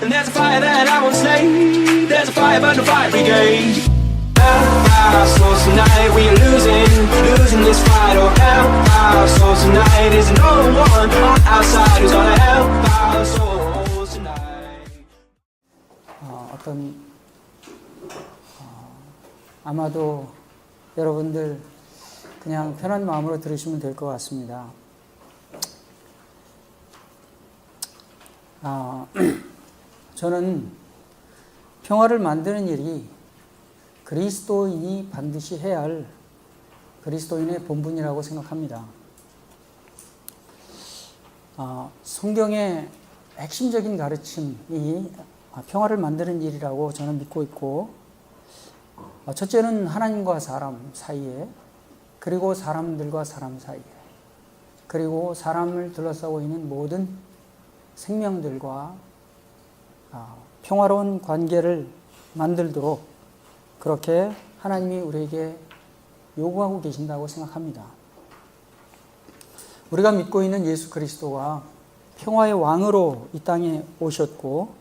And there's a fire that I won't slay. There's a fire but no fire brigade. Our souls tonight, we are losing this fight. Oh, help our souls tonight. There's no one on our side who's gonna help our souls tonight. 아마도 여러분들 그냥 편한 마음으로 들으시면 될 것 같습니다. 저는 평화를 만드는 일이 그리스도인이 반드시 해야 할 그리스도인의 본분이라고 생각합니다. 성경의 핵심적인 가르침이 평화를 만드는 일이라고 저는 믿고 있고, 첫째는 하나님과 사람 사이에, 그리고 사람들과 사람 사이에, 그리고 사람을 둘러싸고 있는 모든 생명들과 평화로운 관계를 만들도록 그렇게 하나님이 우리에게 요구하고 계신다고 생각합니다. 우리가 믿고 있는 예수 그리스도가 평화의 왕으로 이 땅에 오셨고,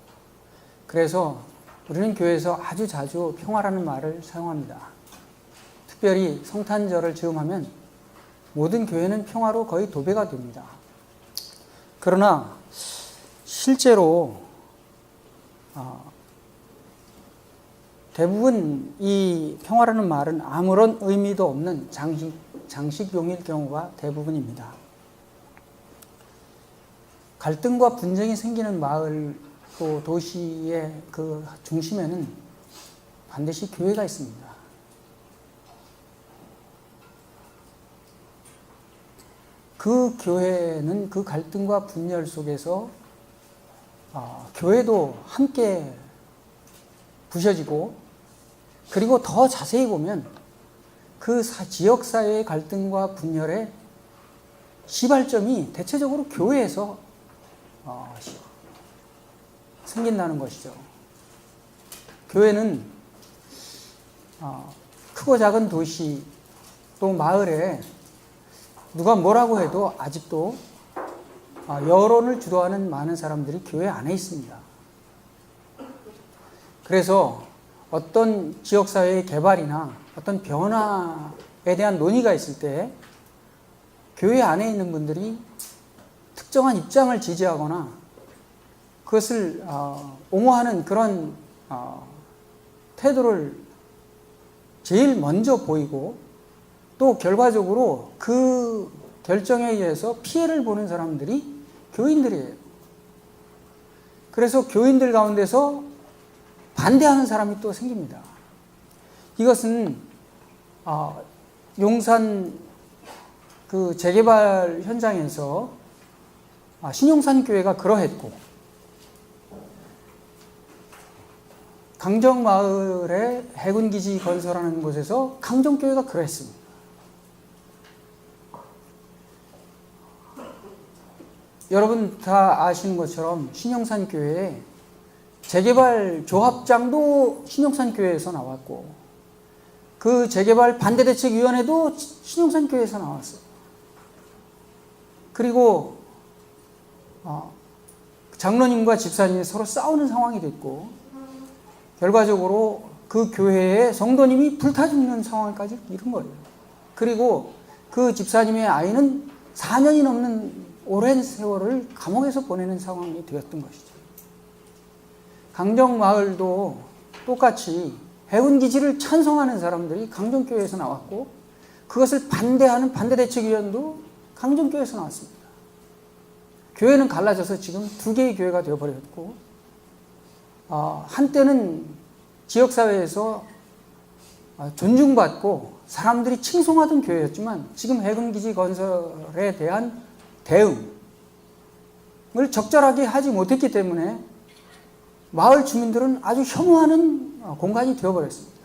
그래서 우리는 교회에서 아주 자주 평화라는 말을 사용합니다. 특별히 성탄절을 즈음하면 모든 교회는 평화로 거의 도배가 됩니다. 그러나 실제로 대부분 이 평화라는 말은 아무런 의미도 없는 장식용일 경우가 대부분입니다. 갈등과 분쟁이 생기는 마을, 또 도시의 그 중심에는 반드시 교회가 있습니다. 그 교회는 그 갈등과 분열 속에서 교회도 함께 부셔지고, 그리고 더 자세히 보면 그 지역사회의 갈등과 분열의 시발점이 대체적으로 교회에서 생긴다는 것이죠. 교회는 크고 작은 도시 또 마을에 누가 뭐라고 해도 아직도 여론을 주도하는 많은 사람들이 교회 안에 있습니다. 그래서 어떤 지역사회의 개발이나 어떤 변화에 대한 논의가 있을 때 교회 안에 있는 분들이 특정한 입장을 지지하거나 그것을 옹호하는 그런 태도를 제일 먼저 보이고, 또 결과적으로 그 결정에 의해서 피해를 보는 사람들이 교인들이에요. 그래서 교인들 가운데서 반대하는 사람이 또 생깁니다. 이것은 용산 그 재개발 현장에서 신용산 교회가 그러했고, 강정마을에 해군기지 건설하는 곳에서 강정교회가 그러했습니다. 여러분 다 아시는 것처럼 신용산 교회에 재개발 조합장도 신용산 교회에서 나왔고, 그 재개발 반대대책위원회도 신용산 교회에서 나왔어요. 그리고 장로님과 집사님이 서로 싸우는 상황이 됐고, 결과적으로 그 교회의 성도님이 불타 죽는 상황까지 이른 거예요. 그리고 그 집사님의 아이는 4년이 넘는 오랜 세월을 감옥에서 보내는 상황이 되었던 것이죠. 강정마을도 똑같이 해운기지를 찬성하는 사람들이 강정교회에서 나왔고, 그것을 반대하는 반대대책위원도 강정교회에서 나왔습니다. 교회는 갈라져서 지금 두 개의 교회가 되어버렸고, 한때는 지역사회에서 존중받고 사람들이 칭송하던 교회였지만, 지금 해군기지 건설에 대한 대응을 적절하게 하지 못했기 때문에 마을 주민들은 아주 혐오하는 공간이 되어버렸습니다.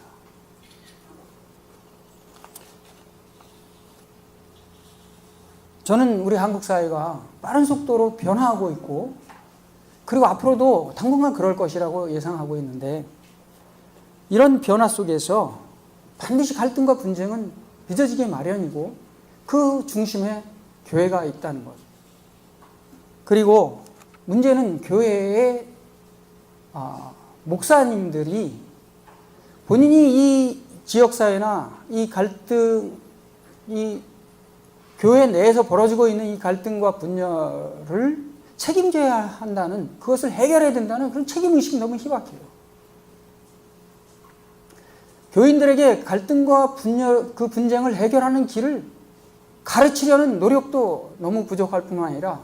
저는 우리 한국 사회가 빠른 속도로 변화하고 있고, 그리고 앞으로도 당분간 그럴 것이라고 예상하고 있는데, 이런 변화 속에서 반드시 갈등과 분쟁은 빚어지기 마련이고, 그 중심에 교회가 있다는 것. 그리고 문제는 교회의 목사님들이 본인이 이 지역사회나 이 갈등, 이 교회 내에서 벌어지고 있는 이 갈등과 분열을 책임져야 한다는, 그것을 해결해야 된다는 그런 책임의식이 너무 희박해요. 교인들에게 갈등과 분열, 그 분쟁을 해결하는 길을 가르치려는 노력도 너무 부족할 뿐만 아니라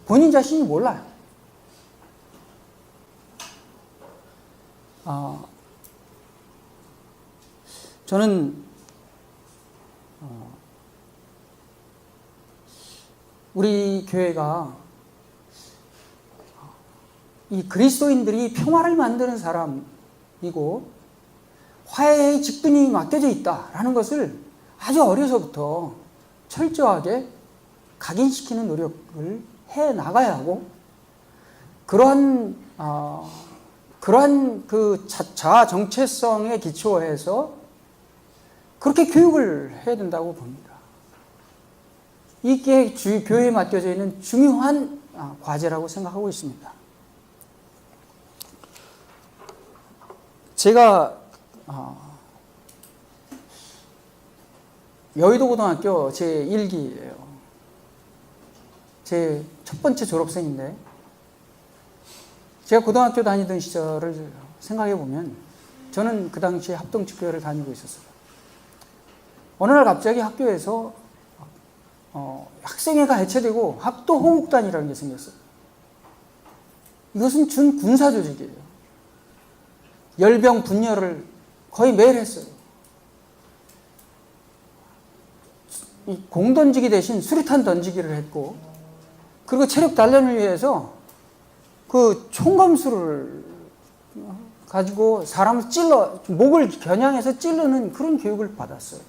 본인 자신이 몰라요. 저는 우리 교회가 이 그리스도인들이 평화를 만드는 사람이고 화해의 직분이 맡겨져 있다라는 것을 아주 어려서부터 철저하게 각인시키는 노력을 해 나가야 하고, 그러한 그 자아 정체성에 기초해서 그렇게 교육을 해야 된다고 봅니다. 이게 교회에 맡겨져 있는 중요한 과제라고 생각하고 있습니다. 제가 여의도고등학교 제 1기예요. 제 첫 번째 졸업생인데, 제가 고등학교 다니던 시절을 생각해 보면 저는 그 당시에 합동축교회를 다니고 있었어요. 어느 날 갑자기 학교에서 학생회가 해체되고 학도호국단이라는 게 생겼어요. 이것은 준군사 조직이에요. 열병 분열을 거의 매일 했어요. 이 공 던지기 대신 수류탄 던지기를 했고, 그리고 체력 단련을 위해서 그 총검수를 가지고 사람을 목을 겨냥해서 찌르는 그런 교육을 받았어요.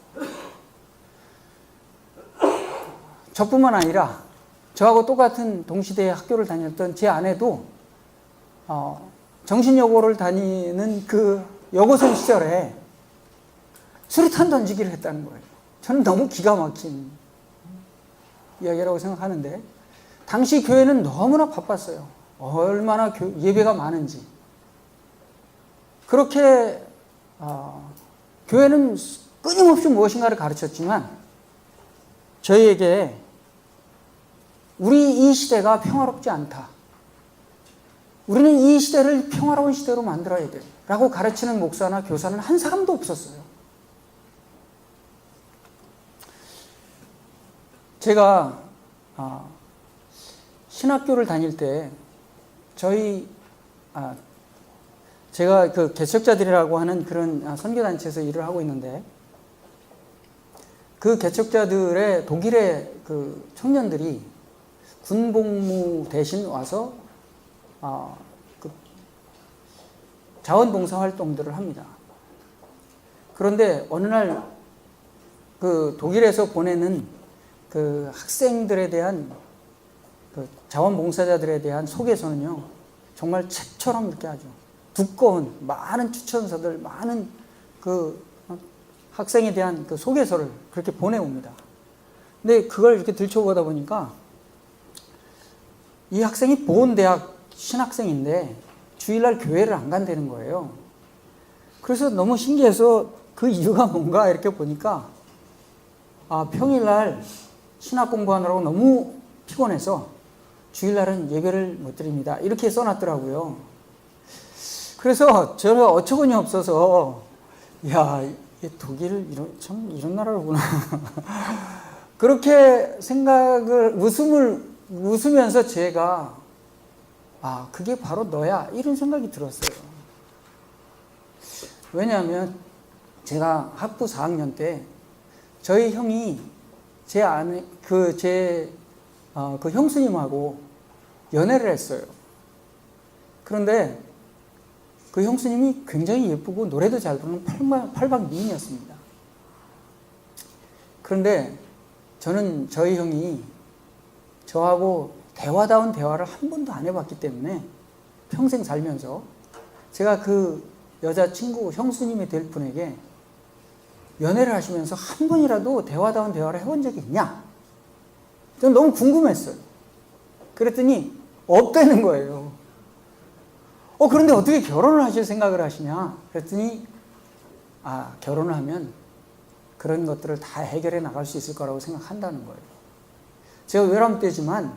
저뿐만 아니라 저하고 똑같은 동시대에 학교를 다녔던 제 아내도 정신여고를 다니는 그 여고생 시절에 수류탄 던지기를 했다는 거예요. 저는 너무 기가 막힌 이야기라고 생각하는데, 당시 교회는 너무나 바빴어요. 얼마나 예배가 많은지. 그렇게 교회는 끊임없이 무엇인가를 가르쳤지만 저희에게 우리 이 시대가 평화롭지 않다, 우리는 이 시대를 평화로운 시대로 만들어야 돼 라고 가르치는 목사나 교사는 한 사람도 없었어요. 제가 신학교를 다닐 때 제가 그 개척자들이라고 하는 그런 선교단체에서 일을 하고 있는데, 그 개척자들의 독일의 그 청년들이 군복무 대신 와서 그 자원봉사 활동들을 합니다. 그런데 어느 날 그 독일에서 보내는 그 학생들에 대한 그 자원봉사자들에 대한 소개서는요, 정말 책처럼 이렇게 하죠. 두꺼운 많은 추천서들, 많은 그 학생에 대한 그 소개서를 그렇게 보내옵니다. 근데 그걸 이렇게 들춰보다 보니까 이 학생이 보은대학 신학생인데 주일날 교회를 안 간다는 거예요. 그래서 너무 신기해서 그 이유가 뭔가 이렇게 보니까 평일날 신학 공부하느라고 너무 피곤해서 주일날은 예배를 못 드립니다, 이렇게 써놨더라고요. 그래서 저는 어처구니 없어서 독일 이런 나라로구나 그렇게 생각을 웃으면서 제가 그게 바로 너야, 이런 생각이 들었어요. 왜냐하면 제가 학부 4학년 때 저희 형이 제 형수님하고 연애를 했어요. 그런데 그 형수님이 굉장히 예쁘고 노래도 잘 부르는 팔방 미인이었습니다. 그런데 저는 저희 형이 저하고 대화다운 대화를 한 번도 안 해봤기 때문에 평생 살면서 제가 그 여자친구 형수님이 될 분에게 연애를 하시면서 한 번이라도 대화다운 대화를 해본 적이 있냐? 저는 너무 궁금했어요. 그랬더니 없다는 거예요. 그런데 어떻게 결혼을 하실 생각을 하시냐? 그랬더니, 결혼을 하면 그런 것들을 다 해결해 나갈 수 있을 거라고 생각한다는 거예요. 제가 외람되지만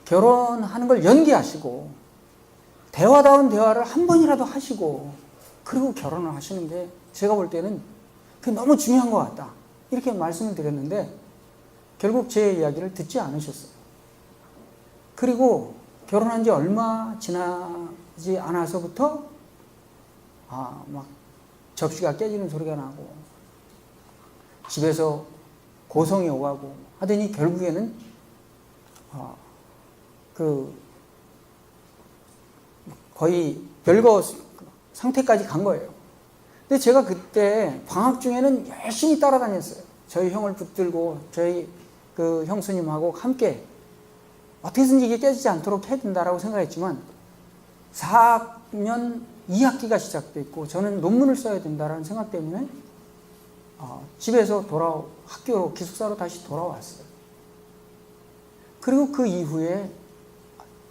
결혼하는 걸 연기하시고, 대화다운 대화를 한 번이라도 하시고, 그리고 결혼을 하시는 게 제가 볼 때는 그게 너무 중요한 것 같다. 이렇게 말씀을 드렸는데, 결국 제 이야기를 듣지 않으셨어요. 그리고 결혼한 지 얼마 지나지 않아서부터 막 접시가 깨지는 소리가 나고 집에서 고성이 오가고 하더니 결국에는 거의 별거 상태까지 간 거예요. 근데 제가 그때 방학 중에는 열심히 따라다녔어요. 저희 형을 붙들고 저희 그 형수님하고 함께 어떻게든지 이게 깨지지 않도록 해야 된다라고 생각했지만 4학년 2학기가 시작돼 있고 저는 논문을 써야 된다라는 생각 때문에 집에서 학교로 기숙사로 다시 돌아왔어요. 그리고 그 이후에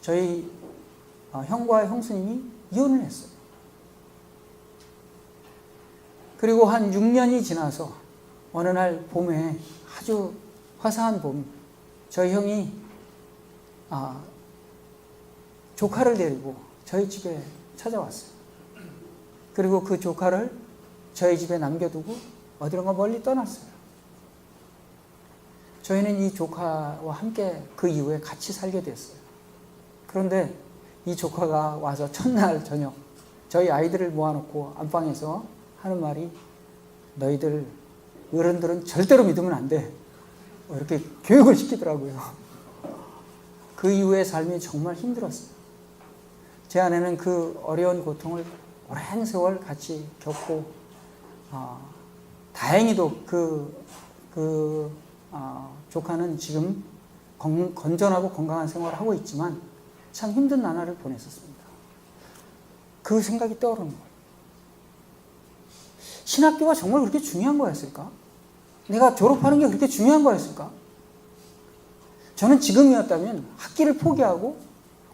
저희 형과 형수님이 이혼을 했어요. 그리고 한 6년이 지나서 어느 날 봄에 아주 화사한 봄, 저희 형이 조카를 데리고 저희 집에 찾아왔어요. 그리고 그 조카를 저희 집에 남겨두고 어디론가 멀리 떠났어요. 저희는 이 조카와 함께 그 이후에 같이 살게 됐어요. 그런데 이 조카가 와서 첫날 저녁 저희 아이들을 모아놓고 안방에서 하는 말이, 너희들 어른들은 절대로 믿으면 안 돼. 이렇게 교육을 시키더라고요. 그 이후의 삶이 정말 힘들었어요. 제 아내는 그 어려운 고통을 오랜 세월 같이 겪고 다행히도 조카는 지금 건전하고 건강한 생활을 하고 있지만 참 힘든 나날을 보냈었습니다. 그 생각이 떠오르는 거예요. 신학교가 정말 그렇게 중요한 거였을까? 내가 졸업하는 게 그렇게 중요한 거였을까? 저는 지금이었다면 학기를 포기하고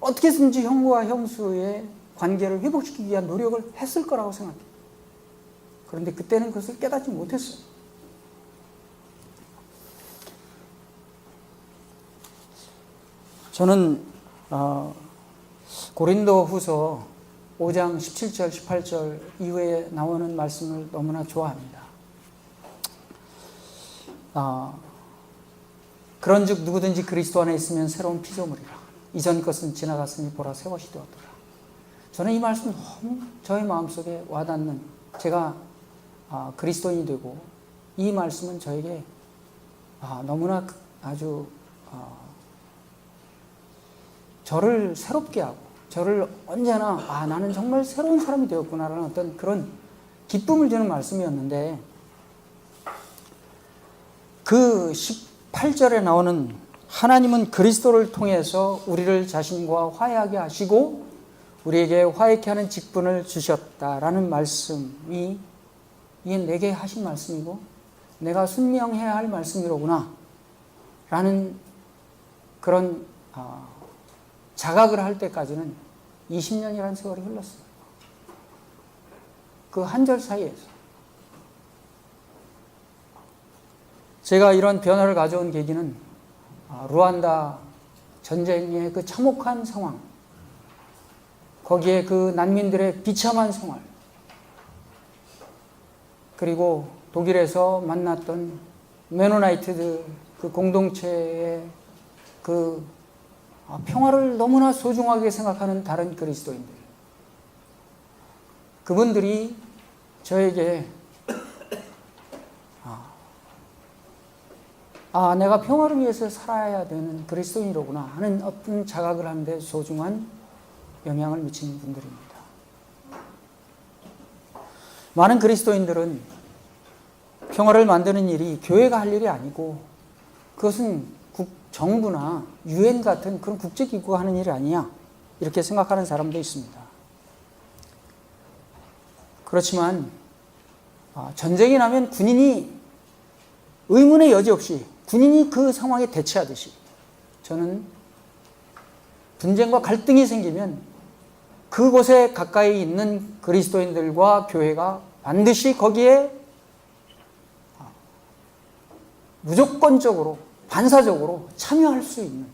어떻게든지 형과 형수의 관계를 회복시키기 위한 노력을 했을 거라고 생각해요. 그런데 그때는 그것을 깨닫지 못했어요. 저는 고린도 후서 5장 17절, 18절 이후에 나오는 말씀을 너무나 좋아합니다. 그런즉 누구든지 그리스도 안에 있으면 새로운 피조물이라. 이전 것은 지나갔으니 보라 새 것이 되었더라. 저는 이 말씀 너무 저의 마음속에 와닿는, 제가 그리스도인이 되고 이 말씀은 저에게 너무나 아주 저를 새롭게 하고 저를 언제나 나는 정말 새로운 사람이 되었구나라는 어떤 그런 기쁨을 주는 말씀이었는데, 그 18절에 나오는 하나님은 그리스도를 통해서 우리를 자신과 화해하게 하시고 우리에게 화해케 하는 직분을 주셨다라는 말씀이, 이게 내게 하신 말씀이고 내가 순명해야 할 말씀이로구나 라는 그런 자각을 할 때까지는 20년이라는 세월이 흘렀어요. 그 한 절 사이에서 제가 이런 변화를 가져온 계기는 루안다 전쟁의 그 참혹한 상황, 거기에 그 난민들의 비참한 생활, 그리고 독일에서 만났던 메노나이트들 그 공동체의 그 평화를 너무나 소중하게 생각하는 다른 그리스도인들, 그분들이 저에게 내가 평화를 위해서 살아야 되는 그리스도인이로구나 하는 어떤 자각을 하는데 소중한 영향을 미치는 분들입니다. 많은 그리스도인들은 평화를 만드는 일이 교회가 할 일이 아니고 그것은 정부나 UN 같은 그런 국제기구가 하는 일이 아니야, 이렇게 생각하는 사람도 있습니다. 그렇지만 전쟁이 나면 군인이 의문의 여지 없이 군인이 그 상황에 대처하듯이, 저는 분쟁과 갈등이 생기면 그곳에 가까이 있는 그리스도인들과 교회가 반드시 거기에 무조건적으로, 반사적으로 참여할 수 있는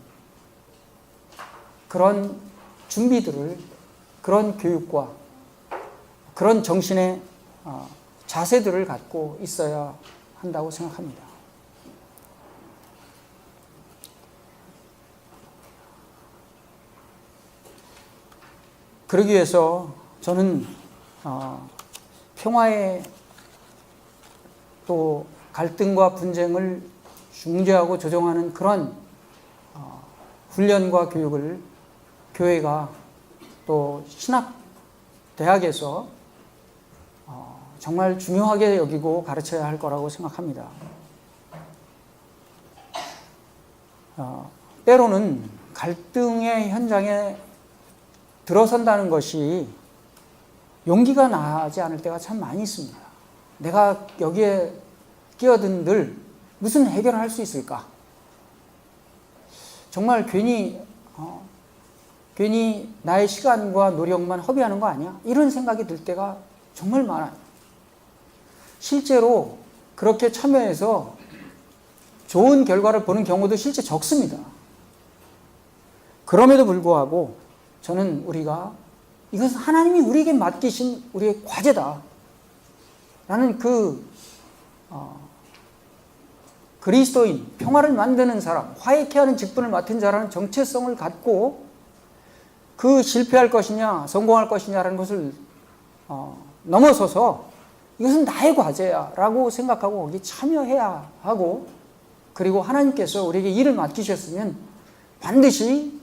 그런 준비들을, 그런 교육과 그런 정신의 자세들을 갖고 있어야 한다고 생각합니다. 그러기 위해서 저는 평화의 또 갈등과 분쟁을 중재하고 조정하는 그런 훈련과 교육을 교회가 또 신학 대학에서 정말 중요하게 여기고 가르쳐야 할 거라고 생각합니다. 때로는 갈등의 현장에 들어선다는 것이 용기가 나지 않을 때가 참 많이 있습니다. 내가 여기에 끼어든들 무슨 해결을 할 수 있을까? 정말 괜히 나의 시간과 노력만 허비하는 거 아니야? 이런 생각이 들 때가 정말 많아요. 실제로 그렇게 참여해서 좋은 결과를 보는 경우도 실제 적습니다. 그럼에도 불구하고 저는 우리가 이것은 하나님이 우리에게 맡기신 우리의 과제다 라는 그리스도인, 평화를 만드는 사람, 화해케 하는 직분을 맡은 자라는 정체성을 갖고 그 실패할 것이냐 성공할 것이냐라는 것을 넘어서서 이것은 나의 과제야 라고 생각하고 거기 참여해야 하고, 그리고 하나님께서 우리에게 일을 맡기셨으면 반드시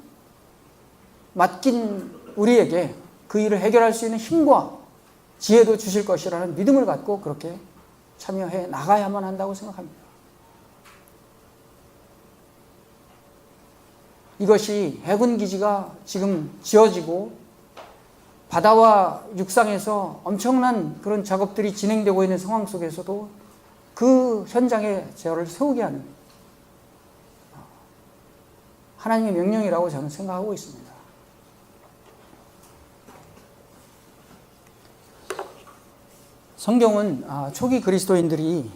맡긴 우리에게 그 일을 해결할 수 있는 힘과 지혜도 주실 것이라는 믿음을 갖고 그렇게 참여해 나가야만 한다고 생각합니다. 이것이 해군기지가 지금 지어지고 바다와 육상에서 엄청난 그런 작업들이 진행되고 있는 상황 속에서도 그 현장에 저를 세우게 하는 하나님의 명령이라고 저는 생각하고 있습니다. 성경은 초기 그리스도인들이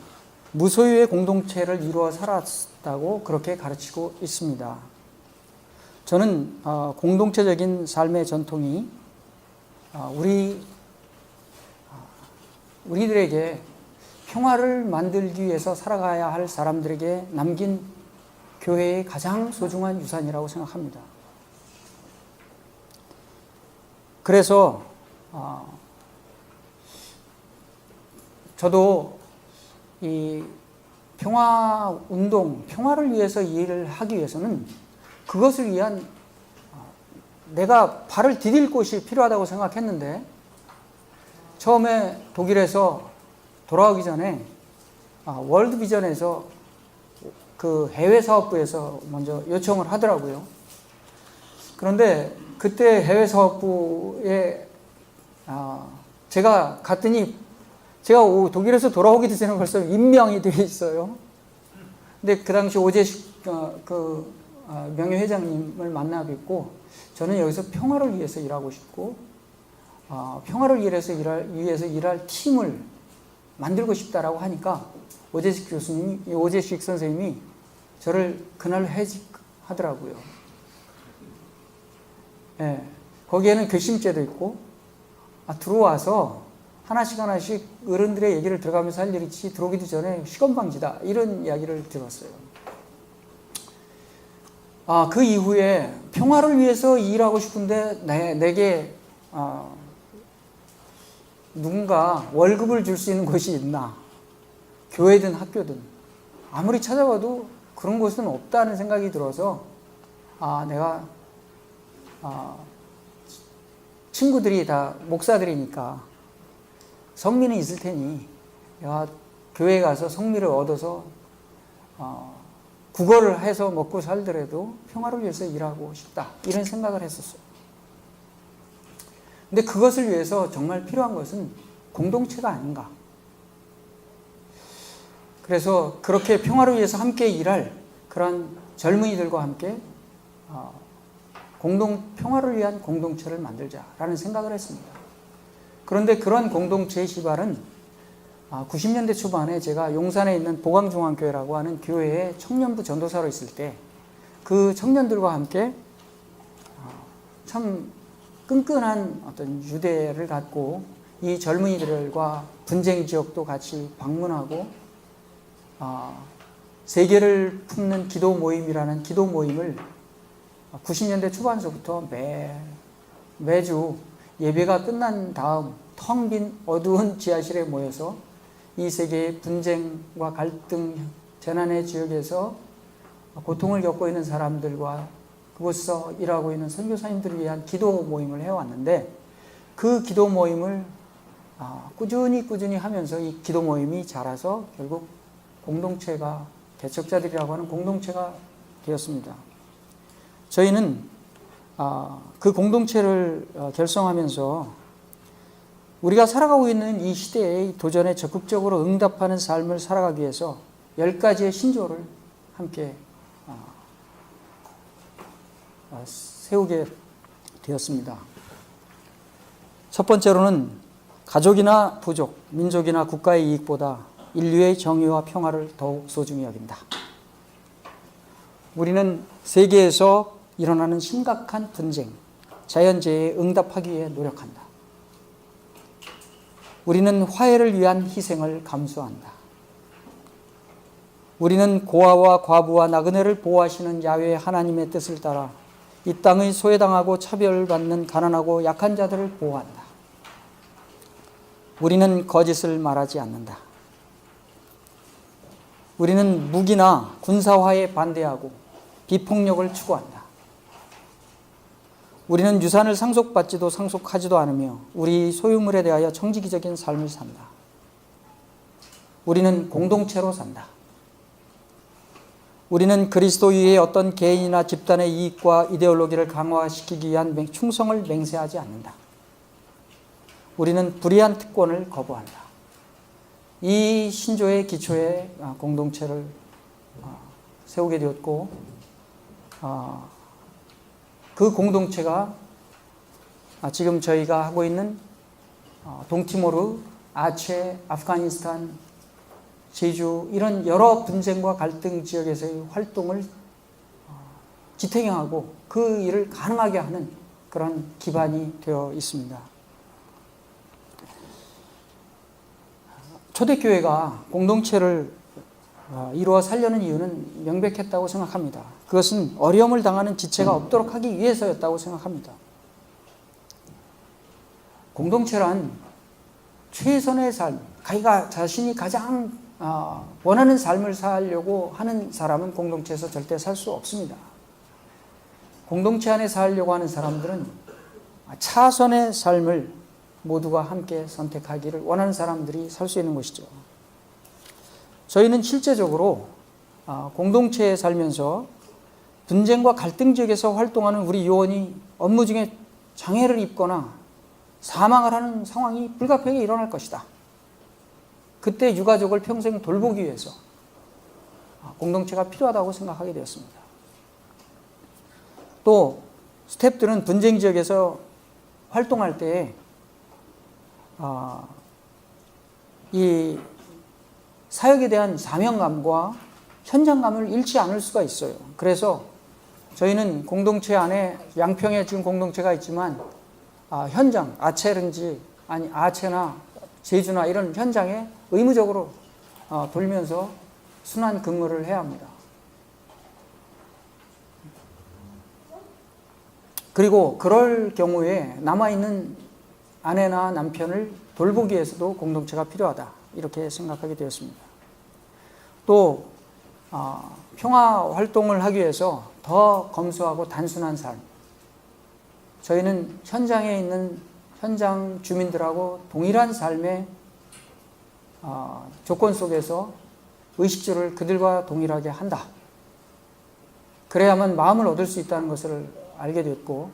무소유의 공동체를 이루어 살았다고 그렇게 가르치고 있습니다. 저는 공동체적인 삶의 전통이 우리들에게 평화를 만들기 위해서 살아가야 할 사람들에게 남긴 교회의 가장 소중한 유산이라고 생각합니다. 그래서 저도 이 평화 운동, 평화를 위해서 일을 하기 위해서는 그것을 위한 내가 발을 디딜 곳이 필요하다고 생각했는데, 처음에 독일에서 돌아오기 전에 월드 비전에서 그 해외 사업부에서 먼저 요청을 하더라고요. 그런데 그때 해외 사업부에 제가 갔더니 제가 독일에서 돌아오기도 전에 벌써 임명이 되어 있어요. 근데 그 당시 오재식 명예회장님을 만나 뵙고, 저는 여기서 평화를 위해서 일하고 싶고 평화를 위해서 일할 팀을 만들고 싶다라고 하니까 오재식 선생님이 저를 그날 해직하더라고요. 예, 거기에는 결심제도 있고 들어와서 하나씩 어른들의 얘기를 들어가면서 할 일이지 들어오기도 전에 시건방지다 이런 이야기를 들었어요. 그 이후에 평화를 위해서 일하고 싶은데 내게 누군가 월급을 줄 수 있는 곳이 있나? 교회든 학교든 아무리 찾아봐도 그런 곳은 없다는 생각이 들어서 내가 친구들이 다 목사들이니까 성미는 있을 테니 내가 교회에 가서 성미를 얻어서 국어를 해서 먹고 살더라도 평화를 위해서 일하고 싶다 이런 생각을 했었어요. 근데 그것을 위해서 정말 필요한 것은 공동체가 아닌가. 그래서 그렇게 평화를 위해서 함께 일할 그런 젊은이들과 함께 평화를 위한 공동체를 만들자라는 생각을 했습니다. 그런데 그런 공동체의 시발은 90년대 초반에 제가 용산에 있는 보강중앙교회라고 하는 교회의 청년부 전도사로 있을 때 그 청년들과 함께 참 끈끈한 어떤 유대를 갖고 이 젊은이들과 분쟁 지역도 같이 방문하고 세계를 품는 기도 모임이라는 기도 모임을 90년대 초반서부터 매주 예배가 끝난 다음 텅 빈 어두운 지하실에 모여서 이 세계의 분쟁과 갈등, 재난의 지역에서 고통을 겪고 있는 사람들과 그곳에서 일하고 있는 선교사님들을 위한 기도 모임을 해왔는데 그 기도 모임을 꾸준히 하면서 이 기도 모임이 자라서 결국 공동체가, 개척자들이라고 하는 공동체가 되었습니다. 저희는 그 공동체를 결성하면서 우리가 살아가고 있는 이 시대의 도전에 적극적으로 응답하는 삶을 살아가기 위해서 10가지의 신조를 함께 세우게 되었습니다. 첫 번째로는 가족이나 부족, 민족이나 국가의 이익보다 인류의 정의와 평화를 더욱 소중히 여긴다. 우리는 세계에서 일어나는 심각한 분쟁, 자연재해에 응답하기 위해 노력한다. 우리는 화해를 위한 희생을 감수한다. 우리는 고아와 과부와 나그네를 보호하시는 야훼 하나님의 뜻을 따라 이 땅의 소외당하고 차별받는 가난하고 약한 자들을 보호한다. 우리는 거짓을 말하지 않는다. 우리는 무기나 군사화에 반대하고 비폭력을 추구한다. 우리는 유산을 상속받지도 상속하지도 않으며 우리 소유물에 대하여 정직이적인 삶을 산다. 우리는 공동체로 산다. 우리는 그리스도인의 어떤 개인이나 집단의 이익과 이데올로기를 강화시키기 위한 충성을 맹세하지 않는다. 우리는 불의한 특권을 거부한다. 이 신조의 기초에 공동체를 세우게 되었고 그 공동체가 지금 저희가 하고 있는 동티모르, 아체, 아프가니스탄, 제주 이런 여러 분쟁과 갈등 지역에서의 활동을 지탱하고 그 일을 가능하게 하는 그런 기반이 되어 있습니다. 초대교회가 공동체를 이루어 살려는 이유는 명백했다고 생각합니다. 그것은 어려움을 당하는 지체가 없도록 하기 위해서였다고 생각합니다. 공동체란 최선의 삶, 자신이 가장 원하는 삶을 살려고 하는 사람은 공동체에서 절대 살 수 없습니다. 공동체 안에 살려고 하는 사람들은 차선의 삶을 모두가 함께 선택하기를 원하는 사람들이 살 수 있는 것이죠. 저희는 실제적으로 공동체에 살면서 분쟁과 갈등 지역에서 활동하는 우리 요원이 업무 중에 장애를 입거나 사망을 하는 상황이 불가피하게 일어날 것이다. 그때 유가족을 평생 돌보기 위해서 공동체가 필요하다고 생각하게 되었습니다. 또 스태프들은 분쟁 지역에서 활동할 때 이 사역에 대한 사명감과 현장감을 잃지 않을 수가 있어요. 그래서 저희는 공동체 안에 양평에 지금 공동체가 있지만 현장, 아체나 제주나 이런 현장에 의무적으로 돌면서 순환 근무를 해야 합니다. 그리고 그럴 경우에 남아있는 아내나 남편을 돌보기 위해서도 공동체가 필요하다. 이렇게 생각하게 되었습니다. 또 평화 활동을 하기 위해서 더 검소하고 단순한 삶. 저희는 현장에 있는 현장 주민들하고 동일한 삶의 조건 속에서 의식주를 그들과 동일하게 한다. 그래야만 마음을 얻을 수 있다는 것을 알게 됐고,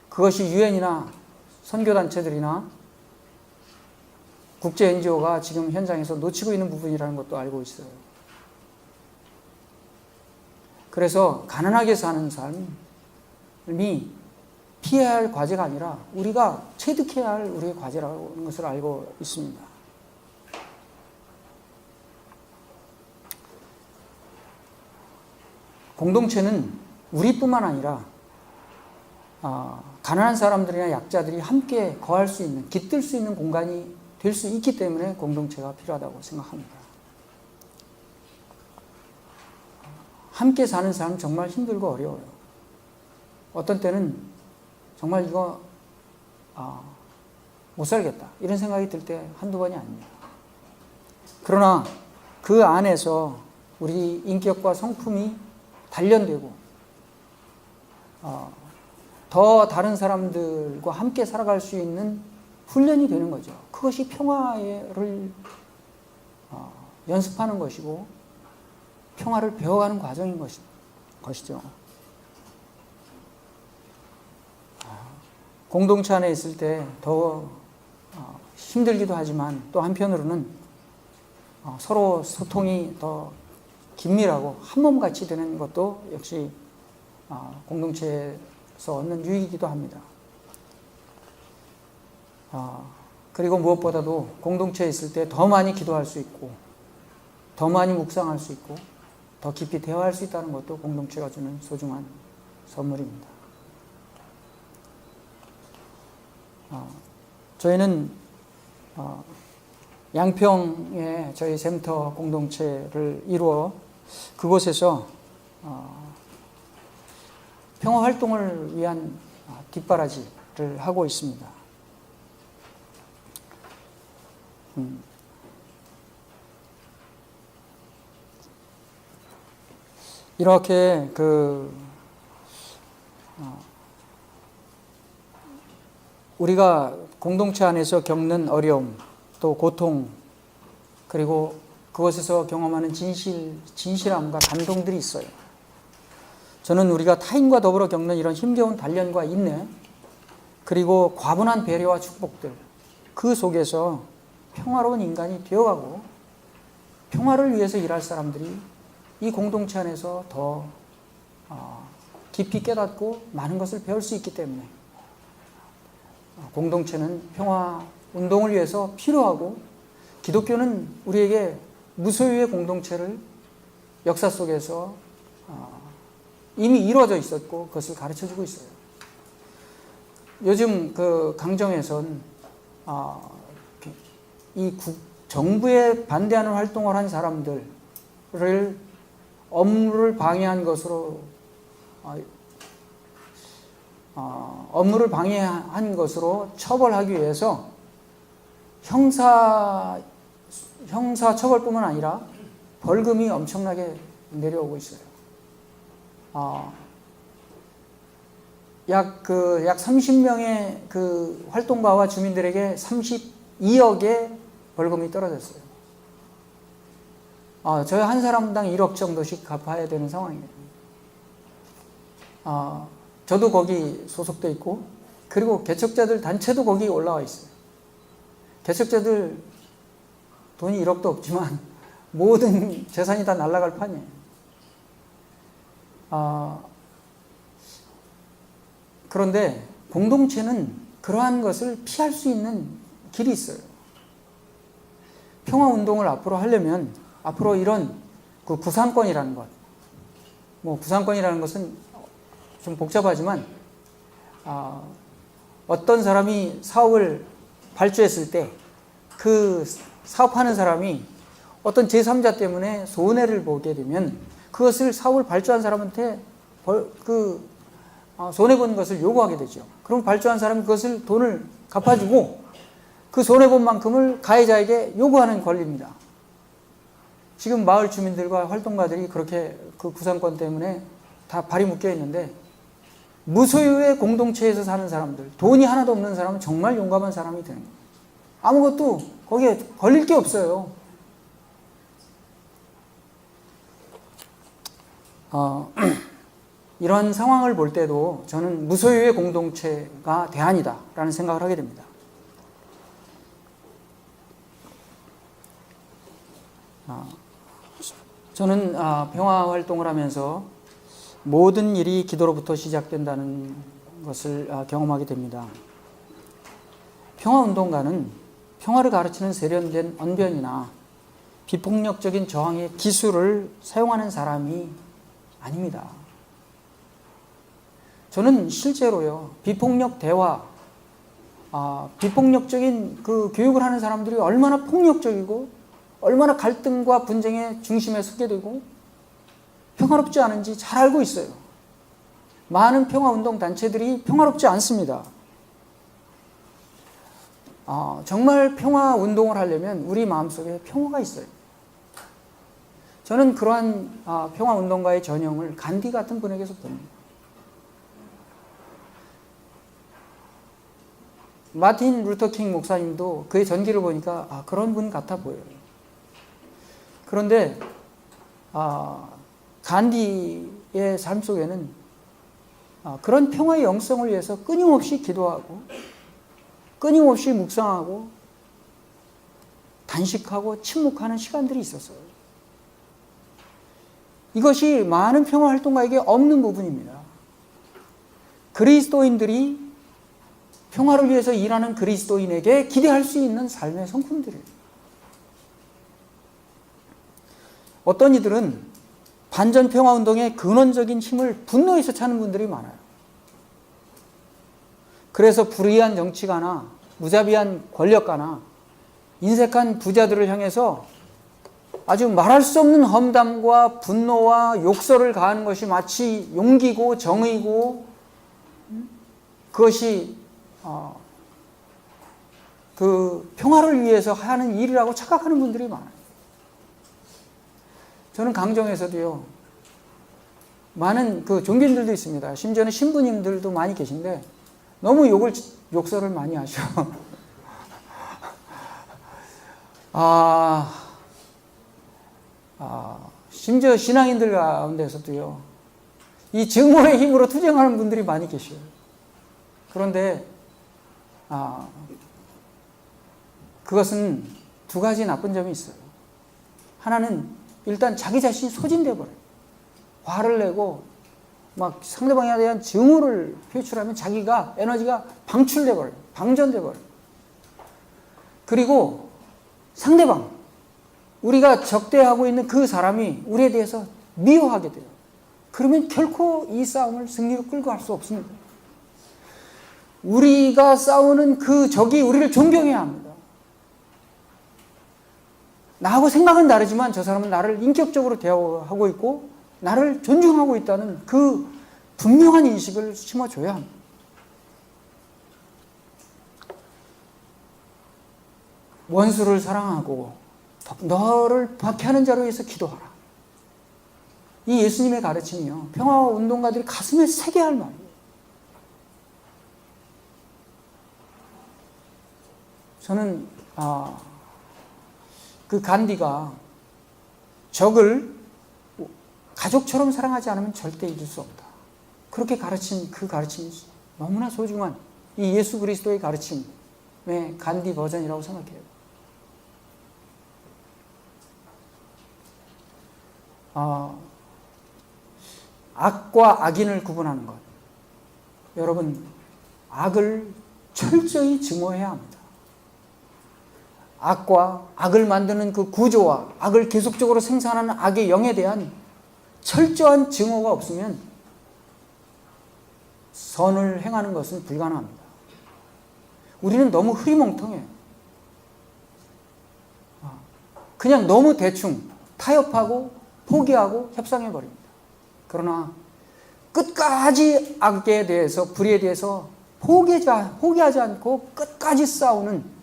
그것이 유엔이나 선교단체들이나 국제 NGO가 지금 현장에서 놓치고 있는 부분이라는 것도 알고 있어요. 그래서 가난하게 사는 삶이 피해야 할 과제가 아니라 우리가 체득해야 할 우리의 과제라는 것을 알고 있습니다. 공동체는 우리뿐만 아니라 가난한 사람들이나 약자들이 함께 거할 수 있는, 깃들 수 있는 공간이 될 수 있기 때문에 공동체가 필요하다고 생각합니다. 함께 사는 삶은 정말 힘들고 어려워요. 어떤 때는 정말 이거 못 살겠다 이런 생각이 들 때 한두 번이 아닙니다. 그러나 그 안에서 우리 인격과 성품이 단련되고 더 다른 사람들과 함께 살아갈 수 있는 훈련이 되는 거죠. 그것이 평화를 연습하는 것이고 평화를 배워가는 과정인 것이죠. 공동체 안에 있을 때 더 힘들기도 하지만 또 한편으로는 서로 소통이 더 긴밀하고 한 몸같이 되는 것도 역시 공동체에서 얻는 유익이기도 합니다. 그리고 무엇보다도 공동체에 있을 때 더 많이 기도할 수 있고 더 많이 묵상할 수 있고 더 깊이 대화할 수 있다는 것도 공동체가 주는 소중한 선물입니다. 저희는 양평에 저희 센터 공동체를 이루어 그곳에서 평화 활동을 위한 뒷바라지를 하고 있습니다. 이렇게 우리가 공동체 안에서 겪는 어려움, 또 고통, 그리고 그것에서 경험하는 진실함과 감동들이 있어요. 저는 우리가 타인과 더불어 겪는 이런 힘겨운 단련과 인내, 그리고 과분한 배려와 축복들, 그 속에서 평화로운 인간이 되어가고 평화를 위해서 일할 사람들이 이 공동체 안에서 더 깊이 깨닫고 많은 것을 배울 수 있기 때문에 공동체는 평화 운동을 위해서 필요하고 기독교는 우리에게 무소유의 공동체를 역사 속에서 이미 이루어져 있었고 그것을 가르쳐주고 있어요. 요즘 그 강정에선 이 정부에 반대하는 활동을 한 사람들을 업무를 방해한 것으로 처벌하기 위해서 형사 처벌뿐만 아니라 벌금이 엄청나게 내려오고 있어요. 약 30명의 그 활동가와 주민들에게 32억의 벌금이 떨어졌어요. 저희 한 사람당 1억 정도씩 갚아야 되는 상황이에요. 저도 거기 소속돼 있고, 그리고 개척자들 단체도 거기 올라와 있어요. 개척자들 돈이 1억도 없지만 모든 재산이 다 날아갈 판이에요. 그런데 공동체는 그러한 것을 피할 수 있는 길이 있어요. 평화운동을 앞으로 하려면 앞으로 이런 그 구상권이라는 것, 구상권이라는 것은 좀 복잡하지만 어떤 사람이 사업을 발주했을 때 그 사업하는 사람이 어떤 제3자 때문에 손해를 보게 되면 그것을 사업을 발주한 사람한테 손해본 것을 요구하게 되죠. 그럼 발주한 사람이 그것을 돈을 갚아주고 그 손해본 만큼을 가해자에게 요구하는 권리입니다. 지금 마을 주민들과 활동가들이 그렇게 그 구상권 때문에 다 발이 묶여 있는데, 무소유의 공동체에서 사는 사람들, 돈이 하나도 없는 사람은 정말 용감한 사람이 되는 거예요. 아무것도 거기에 걸릴 게 없어요. 이런 상황을 볼 때도 저는 무소유의 공동체가 대안이다라는 생각을 하게 됩니다. 저는 평화 활동을 하면서 모든 일이 기도로부터 시작된다는 것을 경험하게 됩니다. 평화운동가는 평화를 가르치는 세련된 언변이나 비폭력적인 저항의 기술을 사용하는 사람이 아닙니다. 저는 실제로요, 비폭력 대화, 비폭력적인 그 교육을 하는 사람들이 얼마나 폭력적이고 얼마나 갈등과 분쟁의 중심에 서게 되고 평화롭지 않은지 잘 알고 있어요. 많은 평화운동 단체들이 평화롭지 않습니다. 정말 평화운동을 하려면 우리 마음속에 평화가 있어요. 저는 그러한 평화운동가의 전형을 간디 같은 분에게서 봅니다. 마틴 루터 킹 목사님도 그의 전기를 보니까 그런 분 같아 보여요. 그런데 간디의 삶 속에는 그런 평화의 영성을 위해서 끊임없이 기도하고 끊임없이 묵상하고 단식하고 침묵하는 시간들이 있었어요. 이것이 많은 평화활동가에게 없는 부분입니다. 그리스도인들이 평화를 위해서 일하는 그리스도인에게 기대할 수 있는 삶의 성품들이에요. 어떤 이들은 반전 평화운동의 근원적인 힘을 분노에서 찾는 분들이 많아요. 그래서 불의한 정치가나 무자비한 권력가나 인색한 부자들을 향해서 아주 말할 수 없는 험담과 분노와 욕설을 가하는 것이 마치 용기고 정의고 그것이 그 평화를 위해서 하는 일이라고 착각하는 분들이 많아요. 저는 강정에서도요, 많은 그 종교인들도 있습니다. 심지어는 신부님들도 많이 계신데 너무 욕설을 많이 하셔. 심지어 신앙인들 가운데서도요, 이 증오의 힘으로 투쟁하는 분들이 많이 계셔요. 그런데 그것은 두 가지 나쁜 점이 있어요. 하나는 일단 자기 자신이 소진돼 버려요. 화를 내고 막 상대방에 대한 증오를 표출하면 자기가 에너지가 방출돼 버려요. 방전돼 버려요. 그리고 상대방, 우리가 적대하고 있는 그 사람이 우리에 대해서 미워하게 돼요. 그러면 결코 이 싸움을 승리로 끌고 갈 수 없습니다. 우리가 싸우는 그 적이 우리를 존경해야 합니다. 나하고 생각은 다르지만 저 사람은 나를 인격적으로 대하고 있고 나를 존중하고 있다는 그 분명한 인식을 심어줘야 합니다. 원수를 사랑하고 너를 박해하는 자로 위해서 기도하라. 이 예수님의 가르침이요, 평화운동가들이 가슴에 새겨야 할 말이에요. 저는 그 간디가 적을 가족처럼 사랑하지 않으면 절대 이길 수 없다. 그렇게 가르친 그 가르침이 너무나 소중한 이 예수 그리스도의 가르침의 간디 버전이라고 생각해요. 악과 악인을 구분하는 것. 여러분, 악을 철저히 증오해야 합니다. 악과 악을 만드는 그 구조와 악을 계속적으로 생산하는 악의 영에 대한 철저한 증오가 없으면 선을 행하는 것은 불가능합니다. 우리는 너무 흐리멍텅해요. 그냥 너무 대충 타협하고 포기하고 협상해버립니다. 그러나 끝까지 악에 대해서, 불의에 대해서 포기하지 않고 끝까지 싸우는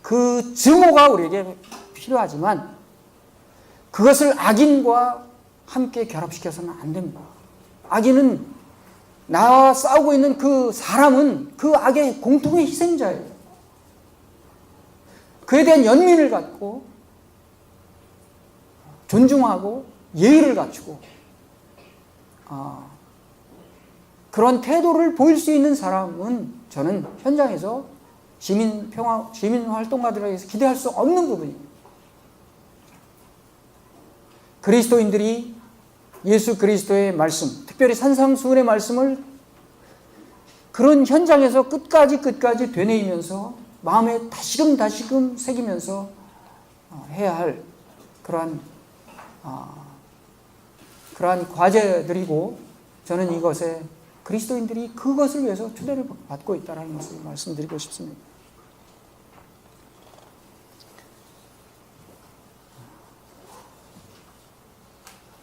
그 증오가 우리에게 필요하지만 그것을 악인과 함께 결합시켜서는 안 됩니다. 악인은, 나와 싸우고 있는 그 사람은 그 악의 공통의 희생자예요. 그에 대한 연민을 갖고 존중하고 예의를 갖추고 그런 태도를 보일 수 있는 사람은 저는 현장에서 시민 활동가들에게서 기대할 수 없는 부분입니다. 그리스도인들이 예수 그리스도의 말씀, 특별히 산상수훈의 말씀을 그런 현장에서 끝까지 되뇌이면서 마음에 다시금 새기면서 해야 할 그러한 과제들이고, 저는 이것에 그리스도인들이 그것을 위해서 초대를 받고 있다는 것을 말씀드리고 싶습니다.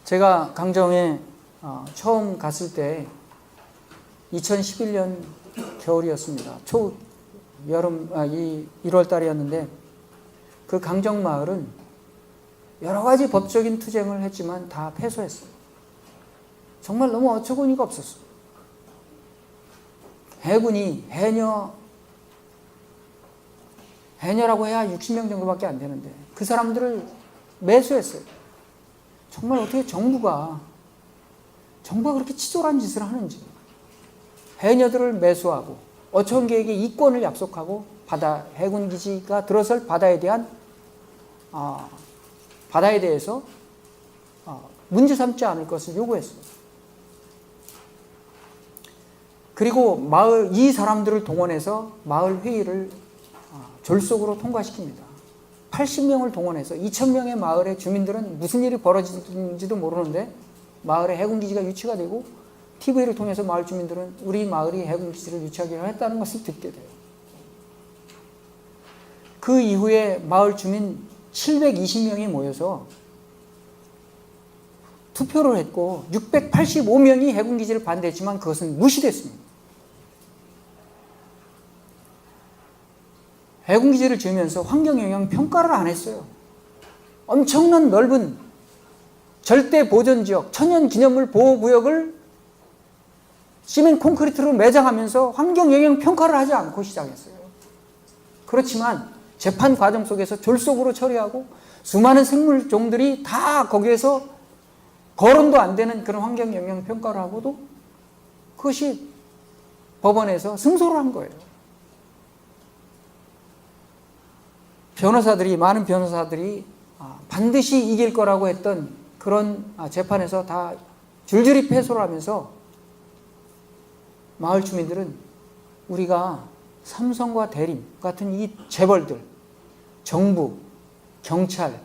제가 강정에 처음 갔을 때 2011년 겨울이었습니다. 여름 1월 달이었는데, 그 강정 마을은 여러 가지 법적인 투쟁을 했지만 다 패소했어요. 정말 너무 어처구니가 없었어요. 해군이 해녀라고 해야 60명 정도밖에 안 되는데 그 사람들을 매수했어요. 정말 어떻게 정부가 그렇게 치졸한 짓을 하는지. 해녀들을 매수하고 어촌계에게 이권을 약속하고 해군 기지가 들어설 바다에 대해서 문제 삼지 않을 것을 요구했어요. 그리고 이 사람들을 동원해서 마을 회의를 졸속으로 통과시킵니다. 80명을 동원해서 2,000명의 마을의 주민들은 무슨 일이 벌어지는지도 모르는데 마을에 해군기지가 유치가 되고, TV를 통해서 마을 주민들은 우리 마을이 해군기지를 유치하기로 했다는 것을 듣게 돼요. 그 이후에 마을 주민 720명이 모여서 투표를 했고 685명이 해군기지를 반대했지만 그것은 무시됐습니다. 해군기지를 지으면서 환경영향 평가를 안 했어요. 엄청난 넓은 절대보전지역, 천연기념물 보호구역을 시멘 콘크리트로 매장하면서 환경영향 평가를 하지 않고 시작했어요. 그렇지만 재판 과정 속에서 졸속으로 처리하고 수많은 생물종들이 다 거기에서 거론도 안 되는 그런 환경영향 평가를 하고도 그것이 법원에서 승소를 한 거예요. 많은 변호사들이 반드시 이길 거라고 했던 그런 재판에서 다 줄줄이 패소를 하면서 마을 주민들은 우리가 삼성과 대림 같은 이 재벌들, 정부, 경찰,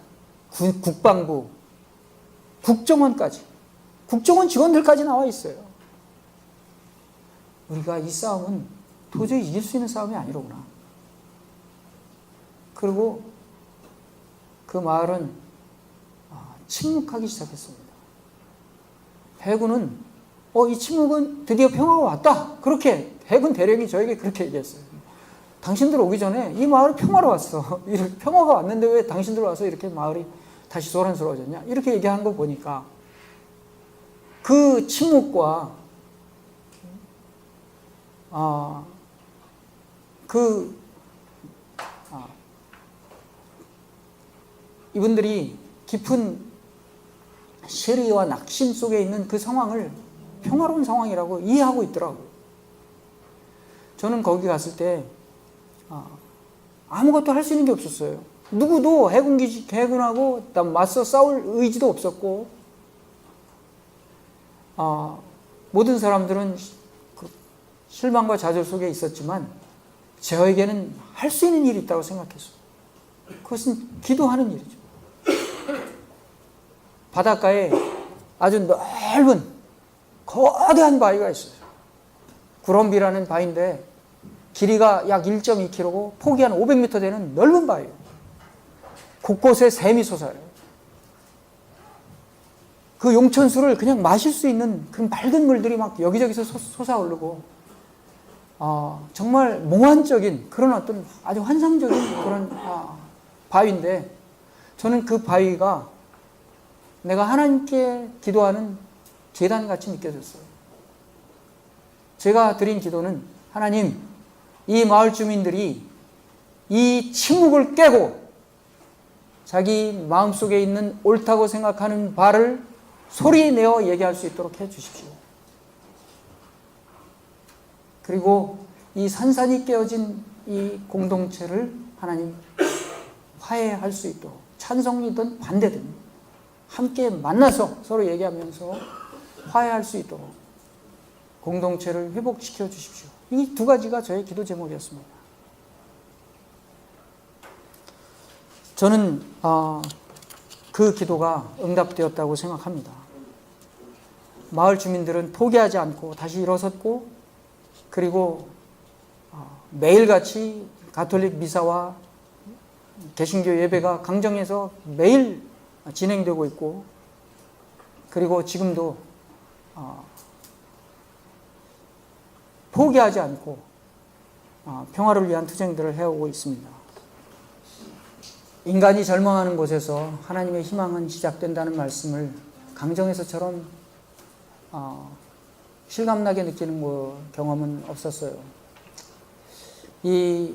국방부, 국정원 직원들까지 나와 있어요. 우리가 이 싸움은 도저히 이길 수 있는 싸움이 아니로구나. 그리고 그 마을은 침묵하기 시작했습니다. 해군은 이 침묵은 드디어 평화가 왔다. 그렇게 해군 대령이 저에게 그렇게 얘기했어요. 당신들 오기 전에 이 마을이 평화로 왔어. 평화가 왔는데 왜 당신들 와서 이렇게 마을이 다시 소란스러워졌냐? 이렇게 얘기하는 거 보니까 그 침묵과 이분들이 깊은 시리와 낙심 속에 있는 그 상황을 평화로운 상황이라고 이해하고 있더라고요. 저는 거기 갔을 때 아무것도 할 수 있는 게 없었어요. 누구도 해군하고 맞서 싸울 의지도 없었고, 모든 사람들은 실망과 좌절 속에 있었지만 저에게는 할 수 있는 일이 있다고 생각했어요. 그것은 기도하는 일이죠. 바닷가에 아주 넓은 거대한 바위가 있어요. 구럼비라는 바위인데 길이가 약 1.2km고 폭이 한 500m 되는 넓은 바위예요. 곳곳에 샘이 솟아요. 그 용천수를 그냥 마실 수 있는 그런 맑은 물들이 막 여기저기서 솟아오르고, 정말 몽환적인 그런 어떤 아주 환상적인 그런 바위인데, 저는 그 바위가 내가 하나님께 기도하는 제단같이 느껴졌어요. 제가 드린 기도는, 하나님, 이 마을 주민들이 이 침묵을 깨고 자기 마음속에 있는 옳다고 생각하는 바를 소리내어 얘기할 수 있도록 해주십시오. 그리고 이 산산이 깨어진 이 공동체를 하나님 화해할 수 있도록, 찬성이든 반대든 함께 만나서 서로 얘기하면서 화해할 수 있도록 공동체를 회복시켜 주십시오. 이 두 가지가 저의 기도 제목이었습니다. 저는 그 기도가 응답되었다고 생각합니다. 마을 주민들은 포기하지 않고 다시 일어섰고, 그리고 매일같이 가톨릭 미사와 개신교 예배가 강정에서 매일 진행되고 있고, 그리고 지금도 포기하지 않고 평화를 위한 투쟁들을 해오고 있습니다. 인간이 절망하는 곳에서 하나님의 희망은 시작된다는 말씀을 강정에서처럼 실감나게 느끼는 경험은 없었어요. 이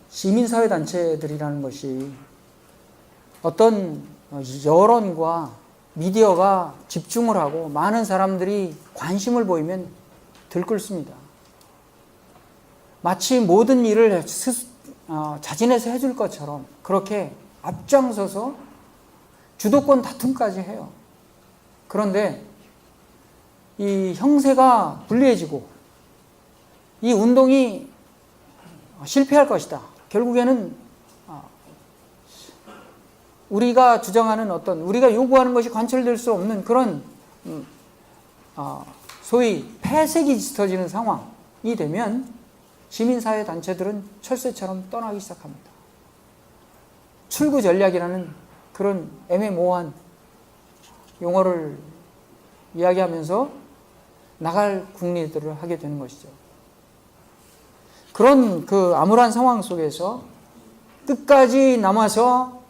시민사회단체들이라는 것이 어떤 여론과 미디어가 집중을 하고 많은 사람들이 관심을 보이면 들끓습니다. 마치 모든 일을 자진해서 해줄 것처럼 그렇게 앞장서서 주도권 다툼까지 해요. 그런데 이 형세가 불리해지고 이 운동이 실패할 것이다. 결국에는 우리가 주장하는 우리가 요구하는 것이 관철될 수 없는 그런 소위 폐색이 짙어지는 상황이 되면 시민사회 단체들은 철새처럼 떠나기 시작합니다. 출구 전략이라는 그런 애매모호한 용어를 이야기하면서 나갈 국리들을 하게 되는 것이죠. 그런 암울한 상황 속에서 끝까지 남아서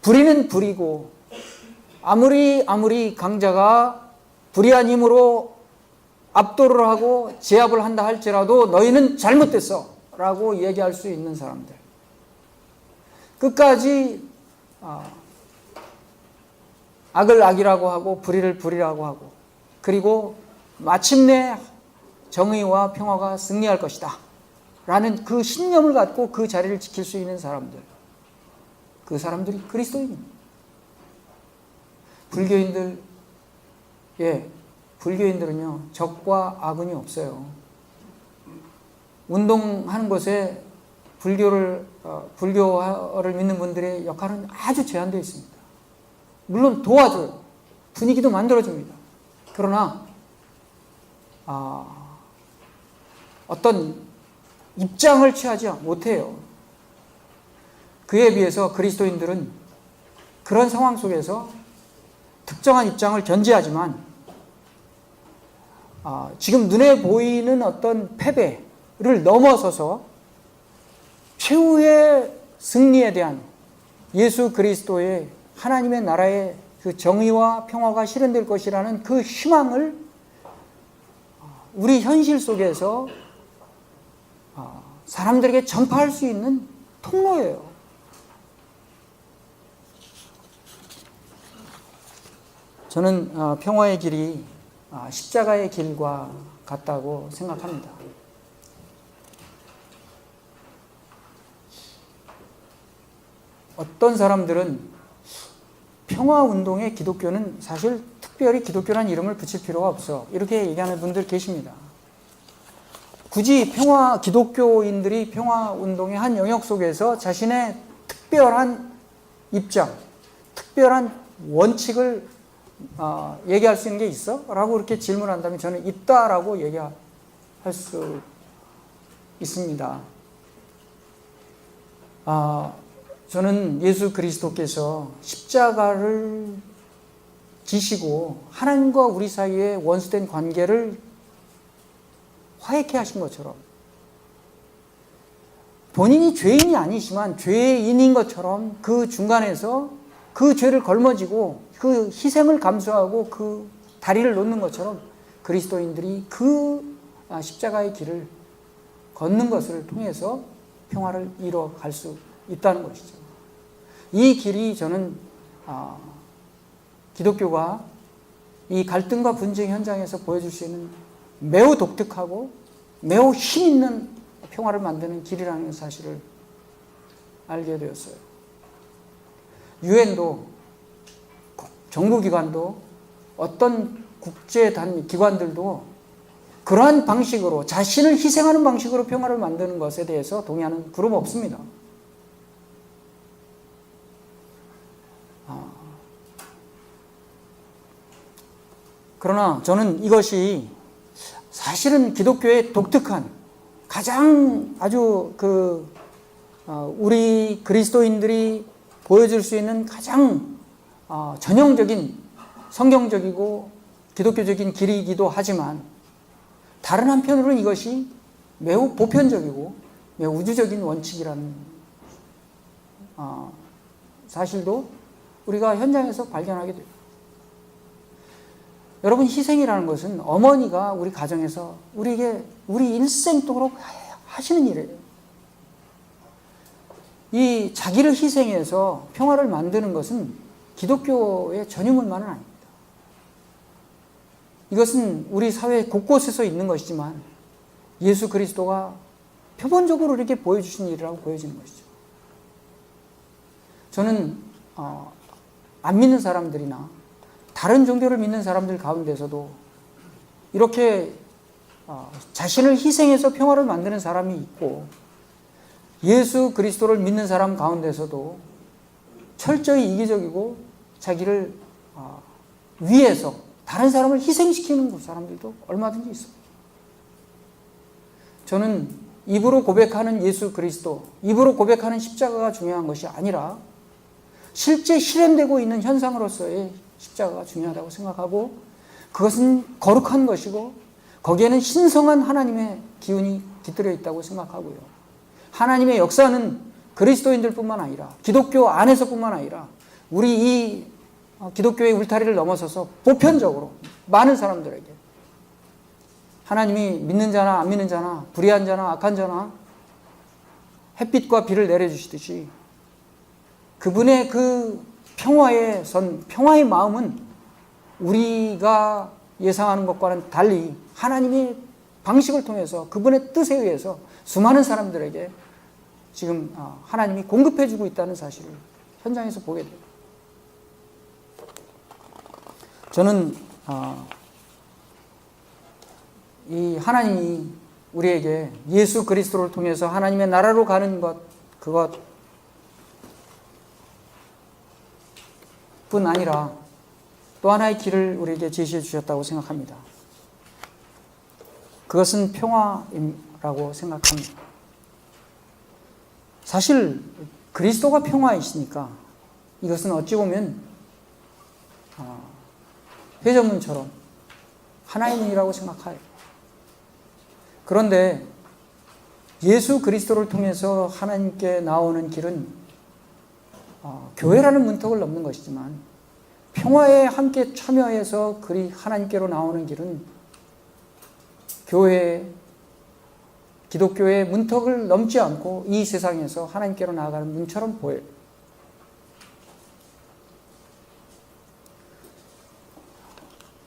불의는 불이고, 아무리 강자가 불의한 힘으로 압도를 하고 제압을 한다 할지라도 너희는 잘못됐어 라고 얘기할 수 있는 사람들, 끝까지 악을 악이라고 하고 불의를 불의라고 하고, 그리고 마침내 정의와 평화가 승리할 것이다 라는 그 신념을 갖고 그 자리를 지킬 수 있는 사람들, 그 사람들이 그리스도인입니다. 불교인들은요, 적과 악은이 없어요. 운동하는 것에 불교를 믿는 분들의 역할은 아주 제한되어 있습니다. 물론 도와줘요. 분위기도 만들어줍니다. 그러나 어떤 입장을 취하지 못해요. 그에 비해서 그리스도인들은 그런 상황 속에서 특정한 입장을 견지하지만 지금 눈에 보이는 어떤 패배를 넘어서서 최후의 승리에 대한 예수 그리스도의 하나님의 나라의 그 정의와 평화가 실현될 것이라는 그 희망을 우리 현실 속에서 사람들에게 전파할 수 있는 통로예요. 저는 평화의 길이 십자가의 길과 같다고 생각합니다. 어떤 사람들은 평화운동의 기독교는 사실 특별히 기독교라는 이름을 붙일 필요가 없어, 이렇게 얘기하는 분들 계십니다. 굳이 기독교인들이 평화운동의 한 영역 속에서 자신의 특별한 입장, 특별한 원칙을 얘기할 수 있는 게 있어? 라고 이렇게 질문한다면 저는 있다라고 얘기할 수 있습니다. 저는 예수 그리스도께서 십자가를 지시고 하나님과 우리 사이에 원수된 관계를 화해케 하신 것처럼, 본인이 죄인이 아니지만 죄인인 것처럼 그 중간에서 그 죄를 걸머지고 그 희생을 감수하고 그 다리를 놓는 것처럼 그리스도인들이 그 십자가의 길을 걷는 것을 통해서 평화를 이뤄갈 수 있다는 것이죠. 이 길이 저는 기독교가 이 갈등과 분쟁 현장에서 보여줄 수 있는 매우 독특하고 매우 힘있는 평화를 만드는 길이라는 사실을 알게 되었어요. 유엔도, 정부기관도, 어떤 국제기관들도 그러한 방식으로 자신을 희생하는 방식으로 평화를 만드는 것에 대해서 동의하는 그룹 없습니다. 그러나 저는 이것이 사실은 기독교의 독특한 가장 아주 우리 그리스도인들이 보여줄 수 있는 가장 전형적인 성경적이고 기독교적인 길이기도 하지만 다른 한편으로는 이것이 매우 보편적이고 매우 우주적인 원칙이라는 사실도 우리가 현장에서 발견하게 돼요. 여러분, 희생이라는 것은 어머니가 우리 가정에서 우리에게 우리 일생도록 하시는 일이에요. 이 자기를 희생해서 평화를 만드는 것은 기독교의 전유물만은 아닙니다. 이것은 우리 사회 곳곳에서 있는 것이지만 예수 그리스도가 표본적으로 이렇게 보여주신 일이라고 보여지는 것이죠. 저는 안 믿는 사람들이나 다른 종교를 믿는 사람들 가운데서도 이렇게 자신을 희생해서 평화를 만드는 사람이 있고, 예수 그리스도를 믿는 사람 가운데서도 철저히 이기적이고 자기를 위해서 다른 사람을 희생시키는 사람들도 얼마든지 있습니다. 저는 입으로 고백하는 예수 그리스도, 입으로 고백하는 십자가가 중요한 것이 아니라 실제 실현되고 있는 현상으로서의 십자가가 중요하다고 생각하고, 그것은 거룩한 것이고 거기에는 신성한 하나님의 기운이 깃들여 있다고 생각하고요. 하나님의 역사는 그리스도인들뿐만 아니라 기독교 안에서뿐만 아니라 우리 이 기독교의 울타리를 넘어서서 보편적으로 많은 사람들에게 하나님이 믿는 자나 안 믿는 자나 불의한 자나 악한 자나 햇빛과 비를 내려주시듯이 그분의 그 평화의 마음은 우리가 예상하는 것과는 달리 하나님의 방식을 통해서 그분의 뜻에 의해서 수많은 사람들에게 지금 하나님이 공급해 주고 있다는 사실을 현장에서 보게 돼요. 저는 이 하나님이 우리에게 예수 그리스도를 통해서 하나님의 나라로 가는 것, 그것 뿐 아니라 또 하나의 길을 우리에게 제시해 주셨다고 생각합니다. 그것은 평화라고 생각합니다. 사실 그리스도가 평화이시니까 이것은 어찌 보면 회전문처럼 하나의 문이라고 생각해요. 그런데 예수 그리스도를 통해서 하나님께 나오는 길은 교회라는 문턱을 넘는 것이지만 평화에 함께 참여해서 하나님께로 나오는 길은 교회, 기독교의 문턱을 넘지 않고 이 세상에서 하나님께로 나아가는 문처럼 보여요.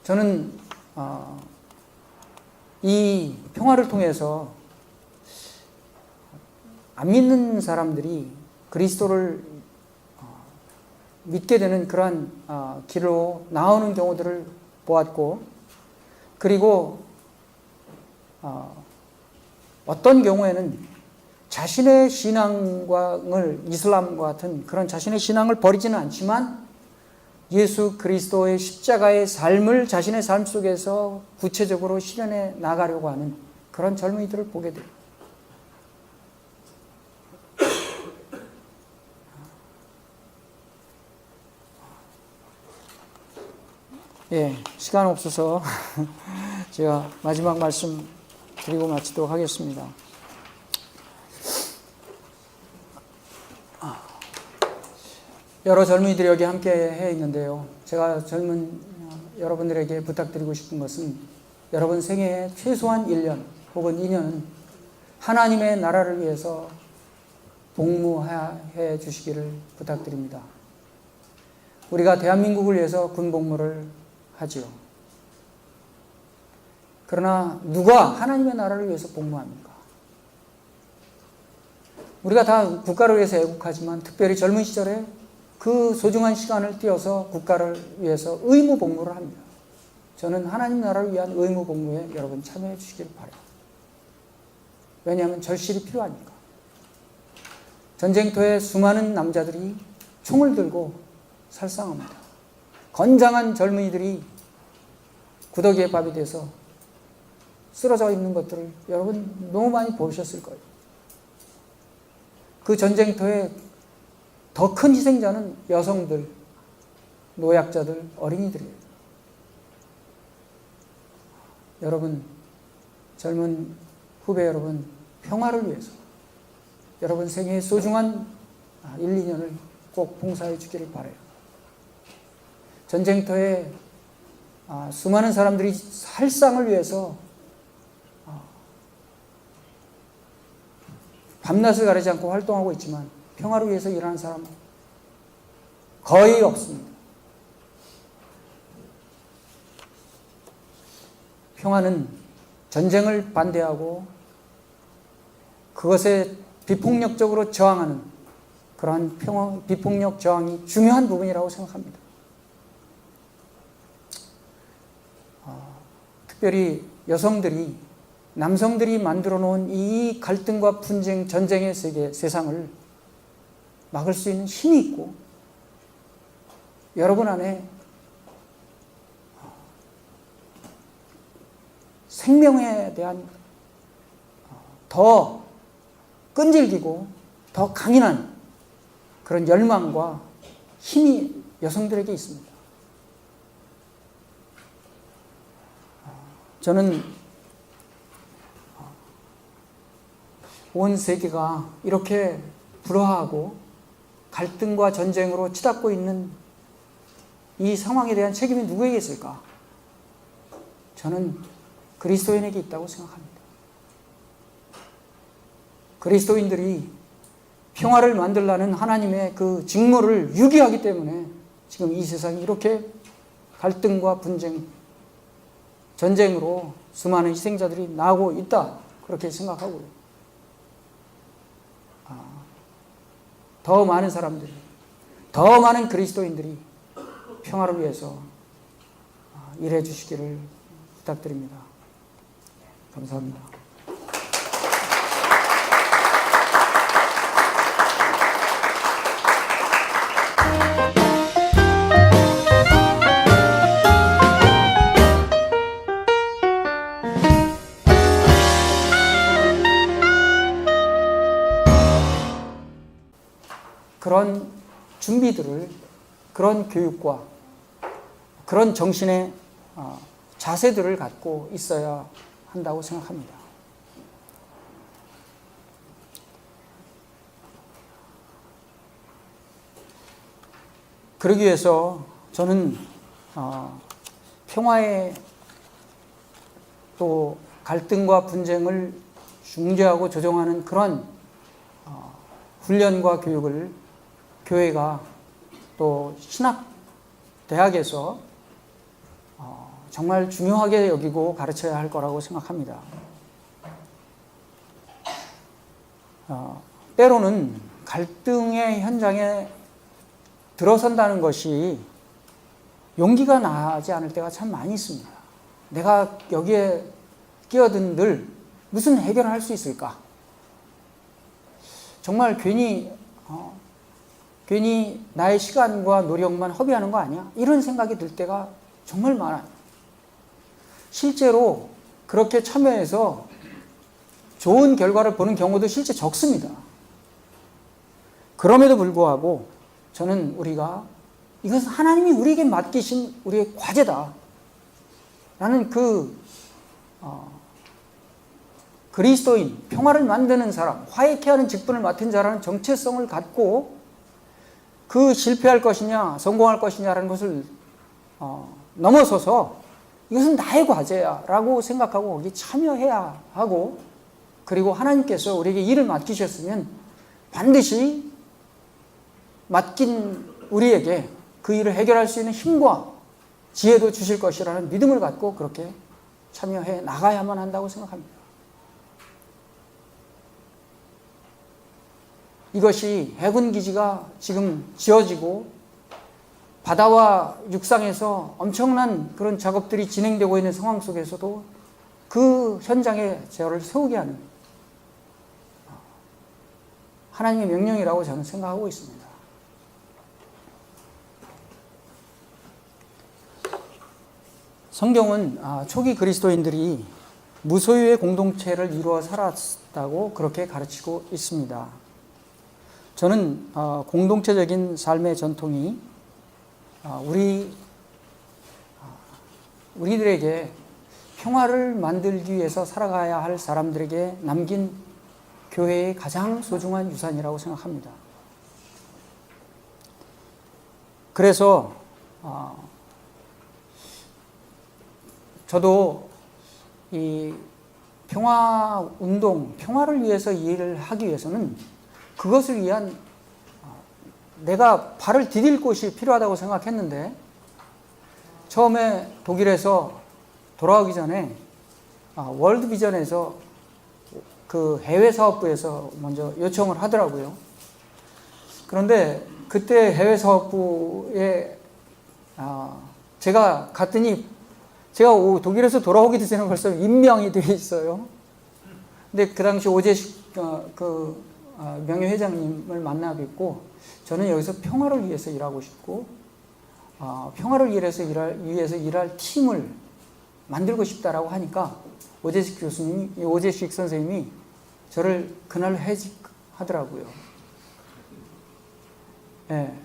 저는 이 평화를 통해서 안 믿는 사람들이 그리스도를 믿게 되는 그러한 길로 나오는 경우들을 보았고, 그리고 어떤 경우에는 자신의 신앙을 이슬람과 같은 그런 자신의 신앙을 버리지는 않지만 예수 그리스도의 십자가의 삶을 자신의 삶 속에서 구체적으로 실현해 나가려고 하는 그런 젊은이들을 보게 돼요. 예, 시간 없어서 제가 마지막 말씀 드리고 마치도록 하겠습니다. 여러 젊은이들이 여기 함께 해 있는데요. 제가 젊은 여러분들에게 부탁드리고 싶은 것은 여러분 생애의 최소한 1년 혹은 2년은 하나님의 나라를 위해서 복무해 주시기를 부탁드립니다. 우리가 대한민국을 위해서 군복무를 하지요. 그러나 누가 하나님의 나라를 위해서 복무합니까? 우리가 다 국가를 위해서 애국하지만 특별히 젊은 시절에 그 소중한 시간을 띄어서 국가를 위해서 의무 복무를 합니다. 저는 하나님 나라를 위한 의무 공무에 여러분 참여해 주시기를 바라요. 왜냐하면 절실히 필요하니까. 전쟁터에 수많은 남자들이 총을 들고 살상합니다. 건장한 젊은이들이 구더기에 밥이 돼서 쓰러져 있는 것들을 여러분 너무 많이 보셨을 거예요. 그 전쟁터에 더 큰 희생자는 여성들, 노약자들, 어린이들이에요. 여러분, 젊은 후배 여러분, 평화를 위해서 여러분 생애의 소중한 1, 2년을 꼭 봉사해 주기를 바라요. 전쟁터에 수많은 사람들이 살상을 위해서 밤낮을 가리지 않고 활동하고 있지만 평화를 위해서 일하는 사람은 거의 없습니다. 평화는 전쟁을 반대하고 그것에 비폭력적으로 저항하는 그러한 비폭력 저항이 중요한 부분이라고 생각합니다. 특별히 여성들이, 남성들이 만들어 놓은 이 갈등과 분쟁, 전쟁의 세상을 막을 수 있는 힘이 있고 여러분 안에 생명에 대한 더 끈질기고 더 강인한 그런 열망과 힘이 여성들에게 있습니다. 저는 온 세계가 이렇게 불화하고 갈등과 전쟁으로 치닫고 있는 이 상황에 대한 책임이 누구에게 있을까? 저는 그리스도인에게 있다고 생각합니다. 그리스도인들이 평화를 만들라는 하나님의 그 직무를 유기하기 때문에 지금 이 세상이 이렇게 갈등과 분쟁, 전쟁으로 수많은 희생자들이 나오고 있다. 그렇게 생각하고요. 더 많은 사람들이, 더 많은 그리스도인들이 평화를 위해서 일해 주시기를 부탁드립니다. 감사합니다. 그런 준비들을, 그런 교육과 그런 정신의 자세들을 갖고 있어야 한다고 생각합니다. 그러기 위해서 저는 평화의 또 갈등과 분쟁을 중재하고 조정하는 그런 훈련과 교육을 교회가 또 신학 대학에서 정말 중요하게 여기고 가르쳐야 할 거라고 생각합니다. 때로는 갈등의 현장에 들어선다는 것이 용기가 나지 않을 때가 참 많이 있습니다. 내가 여기에 끼어든들 무슨 해결을 할 수 있을까? 정말 괜히 나의 시간과 노력만 허비하는 거 아니야? 이런 생각이 들 때가 정말 많아요. 실제로 그렇게 참여해서 좋은 결과를 보는 경우도 실제 적습니다. 그럼에도 불구하고 저는 우리가 이것은 하나님이 우리에게 맡기신 우리의 과제다 라는 그리스도인, 평화를 만드는 사람, 화해케 하는 직분을 맡은 자라는 정체성을 갖고 그 실패할 것이냐 성공할 것이냐라는 것을 넘어서서 이것은 나의 과제야 라고 생각하고 거기 참여해야 하고, 그리고 하나님께서 우리에게 일을 맡기셨으면 반드시 맡긴 우리에게 그 일을 해결할 수 있는 힘과 지혜도 주실 것이라는 믿음을 갖고 그렇게 참여해 나가야만 한다고 생각합니다. 이것이 해군기지가 지금 지어지고 바다와 육상에서 엄청난 그런 작업들이 진행되고 있는 상황 속에서도 그 현장에 저를 세우게 하는 하나님의 명령이라고 저는 생각하고 있습니다. 성경은 초기 그리스도인들이 무소유의 공동체를 이루어 살았다고 그렇게 가르치고 있습니다. 저는 공동체적인 삶의 전통이 우리들에게 평화를 만들기 위해서 살아가야 할 사람들에게 남긴 교회의 가장 소중한 유산이라고 생각합니다. 그래서 저도 이 평화 운동, 평화를 위해서 일을 하기 위해서는 그것을 위한 내가 발을 디딜 곳이 필요하다고 생각했는데, 처음에 독일에서 돌아오기 전에 월드 비전에서 그 해외 사업부에서 먼저 요청을 하더라고요. 그런데 그때 해외 사업부에 제가 갔더니 제가 독일에서 돌아오기도 전에 벌써 임명이 되어 있어요. 근데 그 당시 오재식 명예회장님을 만나 뵙고, 저는 여기서 평화를 위해서 일하고 싶고 평화를 위해서 일할 팀을 만들고 싶다라고 하니까 오재식 선생님이 저를 그날 해직하더라고요. 네.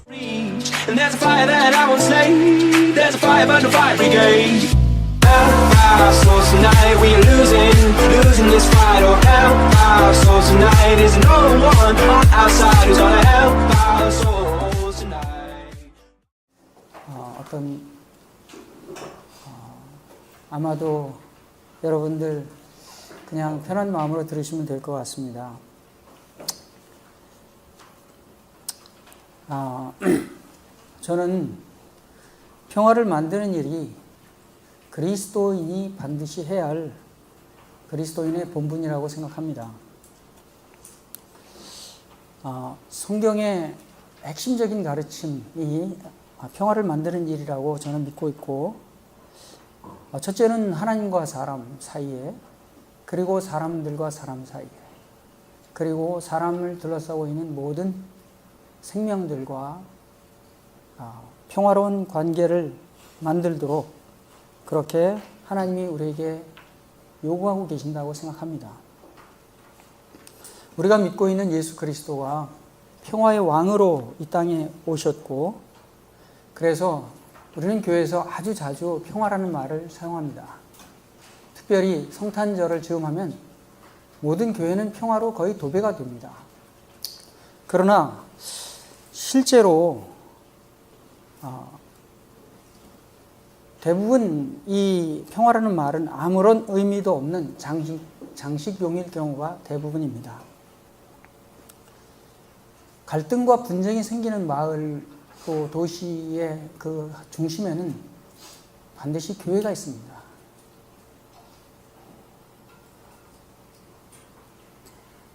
And there's a fire that I won't slay. There's a fire burn the fire brigade. Help our souls tonight, we are losing this fight. Oh, help our souls tonight. There's no one on our side who's gonna help our souls tonight. 아마도 여러분들 그냥 편한 마음으로 들으시면 될 것 같습니다. 저는 평화를 만드는 일이 그리스도인이 반드시 해야 할 그리스도인의 본분이라고 생각합니다. 성경의 핵심적인 가르침이 평화를 만드는 일이라고 저는 믿고 있고, 첫째는 하나님과 사람 사이에, 그리고 사람들과 사람 사이에, 그리고 사람을 둘러싸고 있는 모든 생명들과 평화로운 관계를 만들도록 그렇게 하나님이 우리에게 요구하고 계신다고 생각합니다. 우리가 믿고 있는 예수 그리스도가 평화의 왕으로 이 땅에 오셨고, 그래서 우리는 교회에서 아주 자주 평화라는 말을 사용합니다. 특별히 성탄절을 즈음하면 모든 교회는 평화로 거의 도배가 됩니다. 그러나 실제로 대부분 이 평화라는 말은 아무런 의미도 없는 장식용일 경우가 대부분입니다. 갈등과 분쟁이 생기는 마을, 또 도시의 그 중심에는 반드시 교회가 있습니다.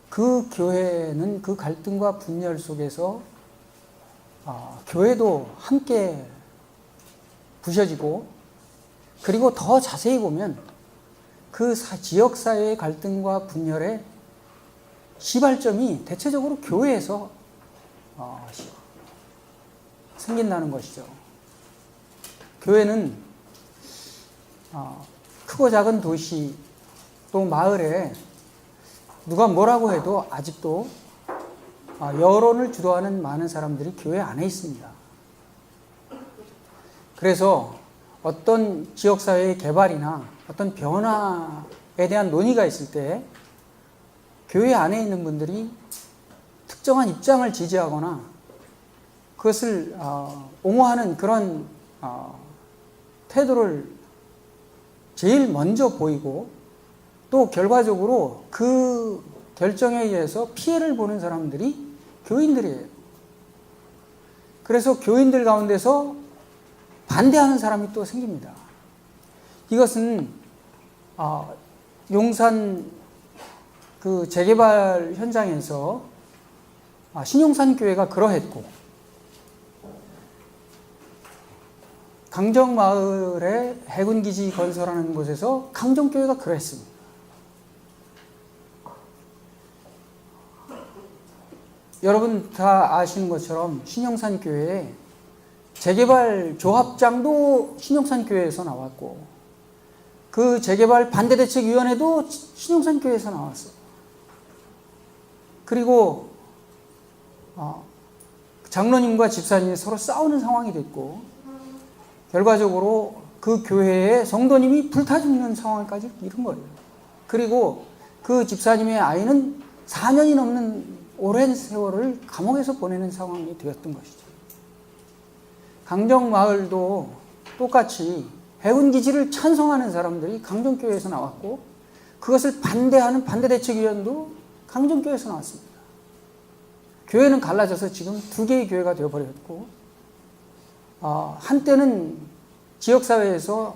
그 교회는 그 갈등과 분열 속에서 교회도 함께 부셔지고, 그리고 더 자세히 보면 그 지역사회의 갈등과 분열의 시발점이 대체적으로 교회에서 생긴다는 것이죠. 교회는 크고 작은 도시 또 마을에 누가 뭐라고 해도 아직도 여론을 주도하는 많은 사람들이 교회 안에 있습니다. 그래서 어떤 지역사회의 개발이나 어떤 변화에 대한 논의가 있을 때 교회 안에 있는 분들이 특정한 입장을 지지하거나 그것을 옹호하는 그런 태도를 제일 먼저 보이고, 또 결과적으로 그 결정에 의해서 피해를 보는 사람들이 교인들이에요. 그래서 교인들 가운데서 반대하는 사람이 또 생깁니다. 이것은 용산 그 재개발 현장에서 신용산 교회가 그러했고, 강정마을에 해군기지 건설하는 곳에서 강정교회가 그랬습니다. 여러분 다 아시는 것처럼 신영산교회에 재개발 조합장도 신영산교회에서 나왔고, 그 재개발 반대대책위원회도 신영산교회에서 나왔어요. 그리고 장로님과 집사님이 서로 싸우는 상황이 됐고, 결과적으로 그 교회의 성도님이 불타 죽는 상황까지 이른 거예요. 그리고 그 집사님의 아이는 4년이 넘는 오랜 세월을 감옥에서 보내는 상황이 되었던 것이죠. 강정마을도 똑같이 해군기지를 찬성하는 사람들이 강정교회에서 나왔고, 그것을 반대하는 반대대책위원도 강정교회에서 나왔습니다. 교회는 갈라져서 지금 두 개의 교회가 되어버렸고, 한때는 지역사회에서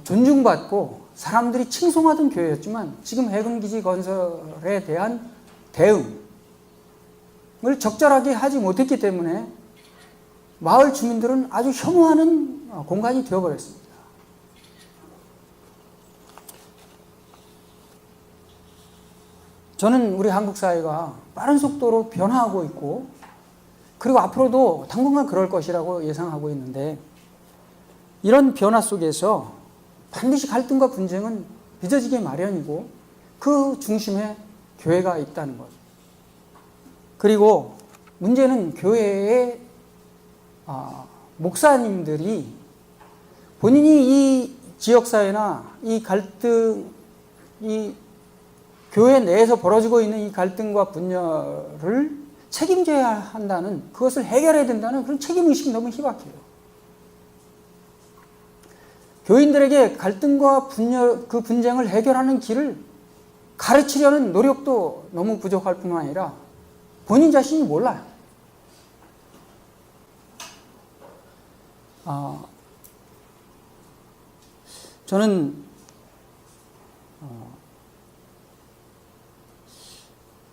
존중받고 사람들이 칭송하던 교회였지만, 지금 해군기지 건설에 대한 대응을 적절하게 하지 못했기 때문에 마을 주민들은 아주 혐오하는 공간이 되어버렸습니다. 저는 우리 한국 사회가 빠른 속도로 변화하고 있고, 그리고 앞으로도 당분간 그럴 것이라고 예상하고 있는데, 이런 변화 속에서 반드시 갈등과 분쟁은 빚어지기 마련이고, 그 중심에 교회가 있다는 것. 그리고 문제는 교회의 목사님들이 본인이 이 지역사회나 이 갈등, 이 교회 내에서 벌어지고 있는 이 갈등과 분열을 책임져야 한다는, 그것을 해결해야 된다는 그런 책임의식이 너무 희박해요. 교인들에게 갈등과 분열, 그 분쟁을 해결하는 길을 가르치려는 노력도 너무 부족할 뿐만 아니라 본인 자신이 몰라요. 저는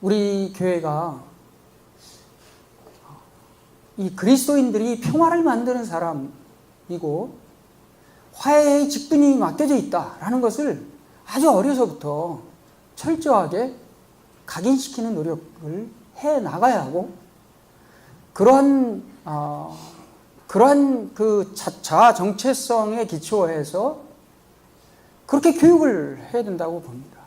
우리 교회가 이 그리스도인들이 평화를 만드는 사람이고 화해의 직분이 맡겨져 있다라는 것을 아주 어려서부터 철저하게 각인시키는 노력을 해 나가야 하고, 그러한 그 자아 정체성에 기초해서 그렇게 교육을 해야 된다고 봅니다.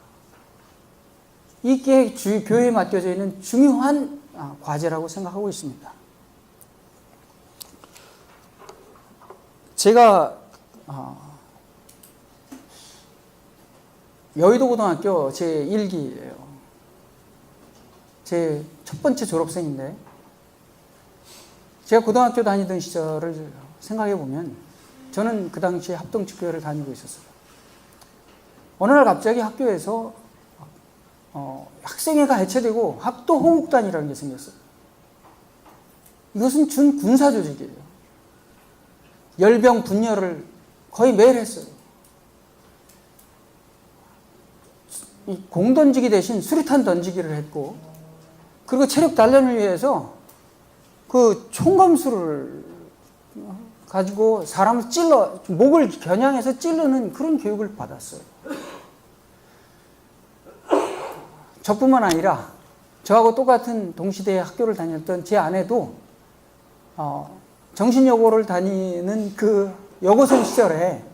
이게 교회에 맡겨져 있는 중요한 과제라고 생각하고 있습니다. 제가 여의도고등학교 제1기예요. 제 첫 번째 졸업생인데, 제가 고등학교 다니던 시절을 생각해 보면 저는 그 당시에 합동축교회를 다니고 있었어요. 어느 날 갑자기 학교에서 학생회가 해체되고 학도호국단이라는 게 생겼어요. 이것은 준군사 조직이에요. 열병 분열을 거의 매일 했어요. 공 던지기 대신 수류탄 던지기를 했고, 그리고 체력 단련을 위해서 그 총검수를 가지고 사람을 목을 겨냥해서 찌르는 그런 교육을 받았어요. 저뿐만 아니라 저하고 똑같은 동시대에 학교를 다녔던 제 아내도 정신여고를 다니는 그 여고생 시절에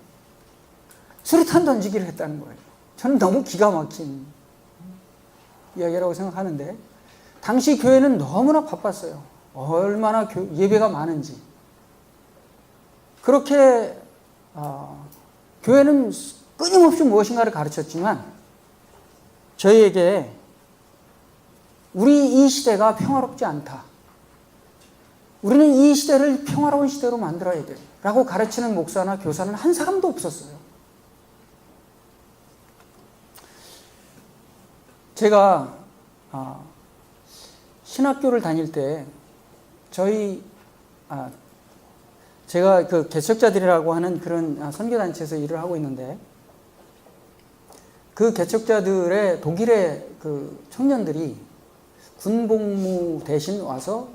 수류탄 던지기를 했다는 거예요. 저는 너무 기가 막힌 이야기라고 생각하는데, 당시 교회는 너무나 바빴어요. 얼마나 예배가 많은지. 그렇게 교회는 끊임없이 무엇인가를 가르쳤지만, 저희에게 우리 이 시대가 평화롭지 않다, 우리는 이 시대를 평화로운 시대로 만들어야 돼 라고 가르치는 목사나 교사는 한 사람도 없었어요. 제가 신학교를 다닐 때 제가 그 개척자들이라고 하는 그런 선교단체에서 일을 하고 있는데, 그 개척자들의 독일의 그 청년들이 군복무 대신 와서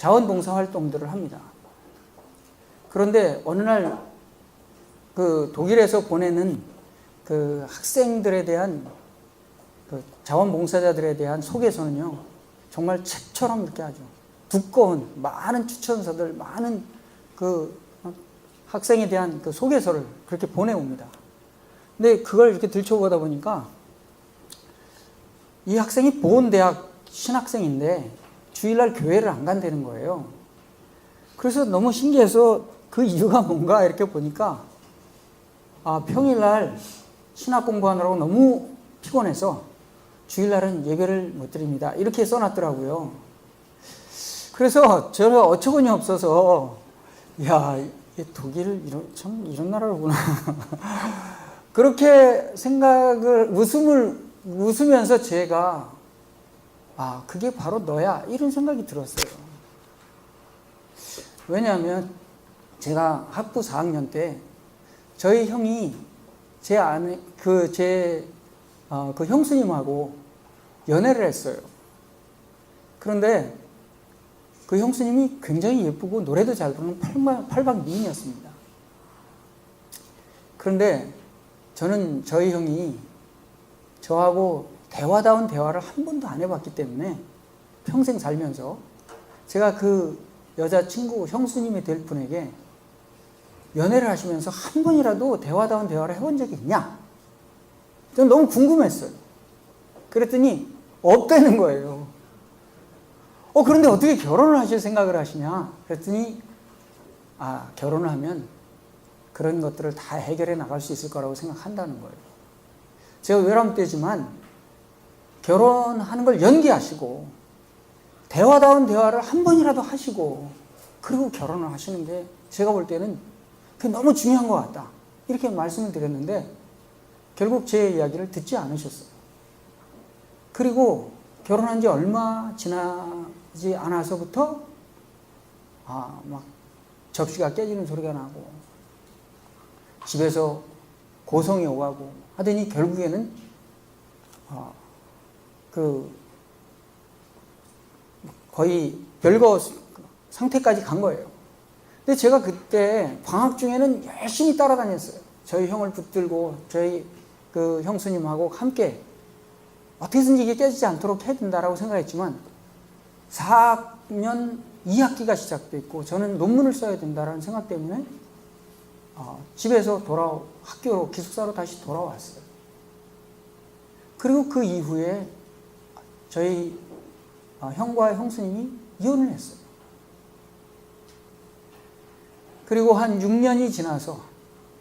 자원봉사 활동들을 합니다. 그런데 어느 날 그 독일에서 보내는 그 학생들에 대한 그 자원봉사자들에 대한 소개서는요, 정말 책처럼 이렇게 아주 두꺼운 많은 추천서들, 많은 그 학생에 대한 그 소개서를 그렇게 보내옵니다. 근데 그걸 이렇게 들춰보다 보니까 이 학생이 보온대학 신학생인데 주일날 교회를 안 간다는 거예요. 그래서 너무 신기해서 그 이유가 뭔가 이렇게 보니까 평일날 신학 공부하느라고 너무 피곤해서 주일날은 예배를 못 드립니다. 이렇게 써놨더라고요. 그래서 저는 어처구니 없어서 독일 이런 나라로구나. 그렇게 웃으면서 제가 그게 바로 너야, 이런 생각이 들었어요. 왜냐하면 제가 학부 4학년 때 저희 형이 제 형수님하고 연애를 했어요. 그런데 그 형수님이 굉장히 예쁘고 노래도 잘 부르는 팔방 미인이었습니다. 그런데 저는 저희 형이 저하고 대화다운 대화를 한 번도 안 해봤기 때문에 평생 살면서 제가 그 여자친구 형수님이 될 분에게 연애를 하시면서 한 번이라도 대화다운 대화를 해본 적이 있냐? 저는 너무 궁금했어요. 그랬더니 없다는 거예요. 그런데 어떻게 결혼을 하실 생각을 하시냐? 그랬더니 결혼을 하면 그런 것들을 다 해결해 나갈 수 있을 거라고 생각한다는 거예요. 제가 외람되지만 결혼하는 걸 연기하시고 대화다운 대화를 한 번이라도 하시고 그리고 결혼을 하시는 게 제가 볼 때는 그게 너무 중요한 것 같다, 이렇게 말씀을 드렸는데 결국 제 이야기를 듣지 않으셨어요. 그리고 결혼한 지 얼마 지나지 않아서부터 막 접시가 깨지는 소리가 나고 집에서 고성이 오가고 하더니 결국에는 거의 별거 상태까지 간 거예요. 근데 제가 그때 방학 중에는 열심히 따라다녔어요. 저희 형을 붙들고 저희 그 형수님하고 함께 어떻게든지 이게 깨지지 않도록 해야 된다라고 생각했지만 4학년 2학기가 시작돼 있고 저는 논문을 써야 된다라는 생각 때문에 집에서 학교로 기숙사로 다시 돌아왔어요. 그리고 그 이후에 저희 형과 형수님이 이혼을 했어요. 그리고 한 6년이 지나서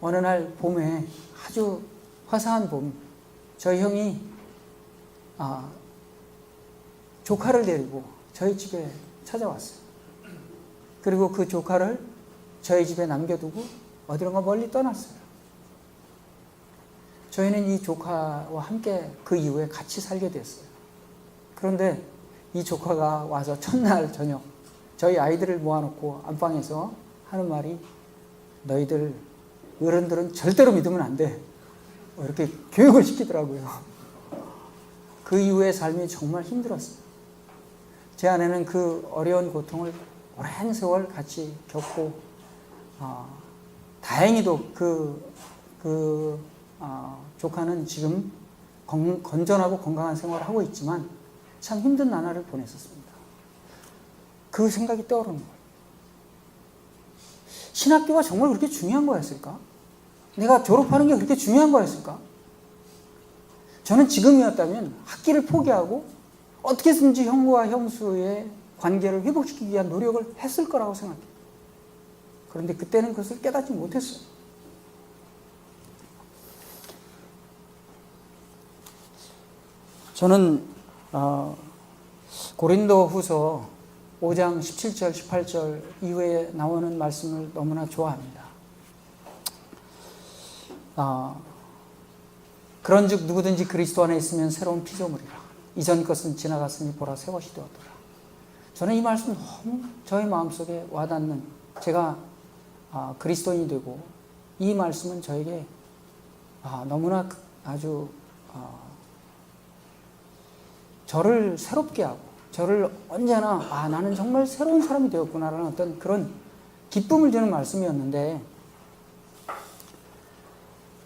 어느 날 봄에, 아주 화사한 봄, 저희 형이 조카를 데리고 저희 집에 찾아왔어요. 그리고 그 조카를 저희 집에 남겨두고 어디론가 멀리 떠났어요. 저희는 이 조카와 함께 그 이후에 같이 살게 됐어요. 그런데 이 조카가 와서 첫날 저녁 저희 아이들을 모아놓고 안방에서 하는 말이, 너희들 어른들은 절대로 믿으면 안 돼, 이렇게 교육을 시키더라고요. 그 이후의 삶이 정말 힘들었어요. 제 아내는 그 어려운 고통을 오랜 세월 같이 겪고 다행히도 조카는 지금 건전하고 건강한 생활을 하고 있지만 참 힘든 나날을 보냈었습니다. 그 생각이 떠오르는 거예요. 신학교가 정말 그렇게 중요한 거였을까? 내가 졸업하는 게 그렇게 중요한 거였을까? 저는 지금이었다면 학기를 포기하고 어떻게든지 형과 형수의 관계를 회복시키기 위한 노력을 했을 거라고 생각해요. 그런데 그때는 그것을 깨닫지 못했어요. 저는 고린도 후서 5장 17절, 18절 이후에 나오는 말씀을 너무나 좋아합니다. 그런즉 누구든지 그리스도 안에 있으면 새로운 피조물이라. 이전 것은 지나갔으니 보라 새 것이 되었더라. 저는 이 말씀 너무 저희 마음속에 와닿는, 제가 그리스도인이 되고 이 말씀은 저에게 너무나 아주 저를 새롭게 하고 저를 언제나 나는 정말 새로운 사람이 되었구나라는 어떤 그런 기쁨을 주는 말씀이었는데,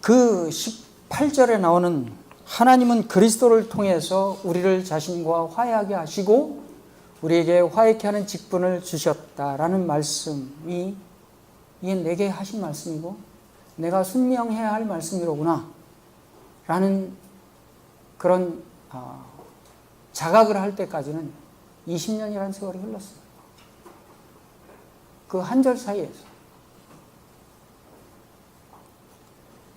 그 18절에 나오는 하나님은 그리스도를 통해서 우리를 자신과 화해하게 하시고 우리에게 화해케 하는 직분을 주셨다라는 말씀이, 이게 내게 하신 말씀이고 내가 순명해야 할 말씀이로구나 라는 그런 자각을 할 때까지는 20년이라는 세월이 흘렀어요. 그 한 절 사이에서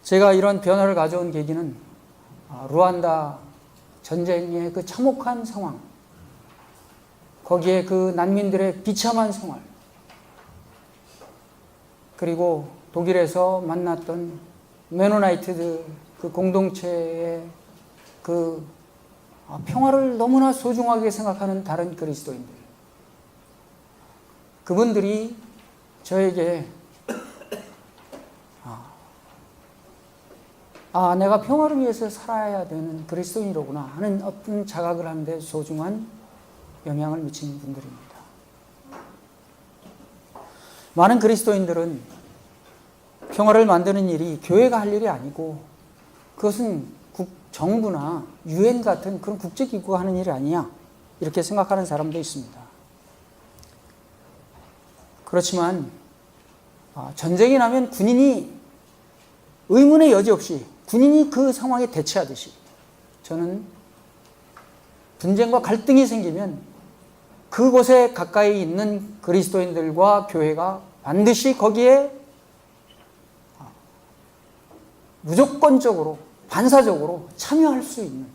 제가 이런 변화를 가져온 계기는 루안다 전쟁의 그 참혹한 상황, 거기에 그 난민들의 비참한 생활, 그리고 독일에서 만났던 메노나이트들 그 공동체의 그 평화를 너무나 소중하게 생각하는 다른 그리스도인들, 그분들이 저에게 내가 평화를 위해서 살아야 되는 그리스도인이로구나 하는 어떤 자각을 하는데 소중한 영향을 미치는 분들입니다. 많은 그리스도인들은 평화를 만드는 일이 교회가 할 일이 아니고 그것은 정부나 UN 같은 그런 국제기구가 하는 일이 아니야, 이렇게 생각하는 사람도 있습니다. 그렇지만 전쟁이 나면 군인이 의문의 여지 없이 군인이 그 상황에 대처하듯이, 저는 분쟁과 갈등이 생기면 그곳에 가까이 있는 그리스도인들과 교회가 반드시 거기에 무조건적으로 반사적으로 참여할 수 있는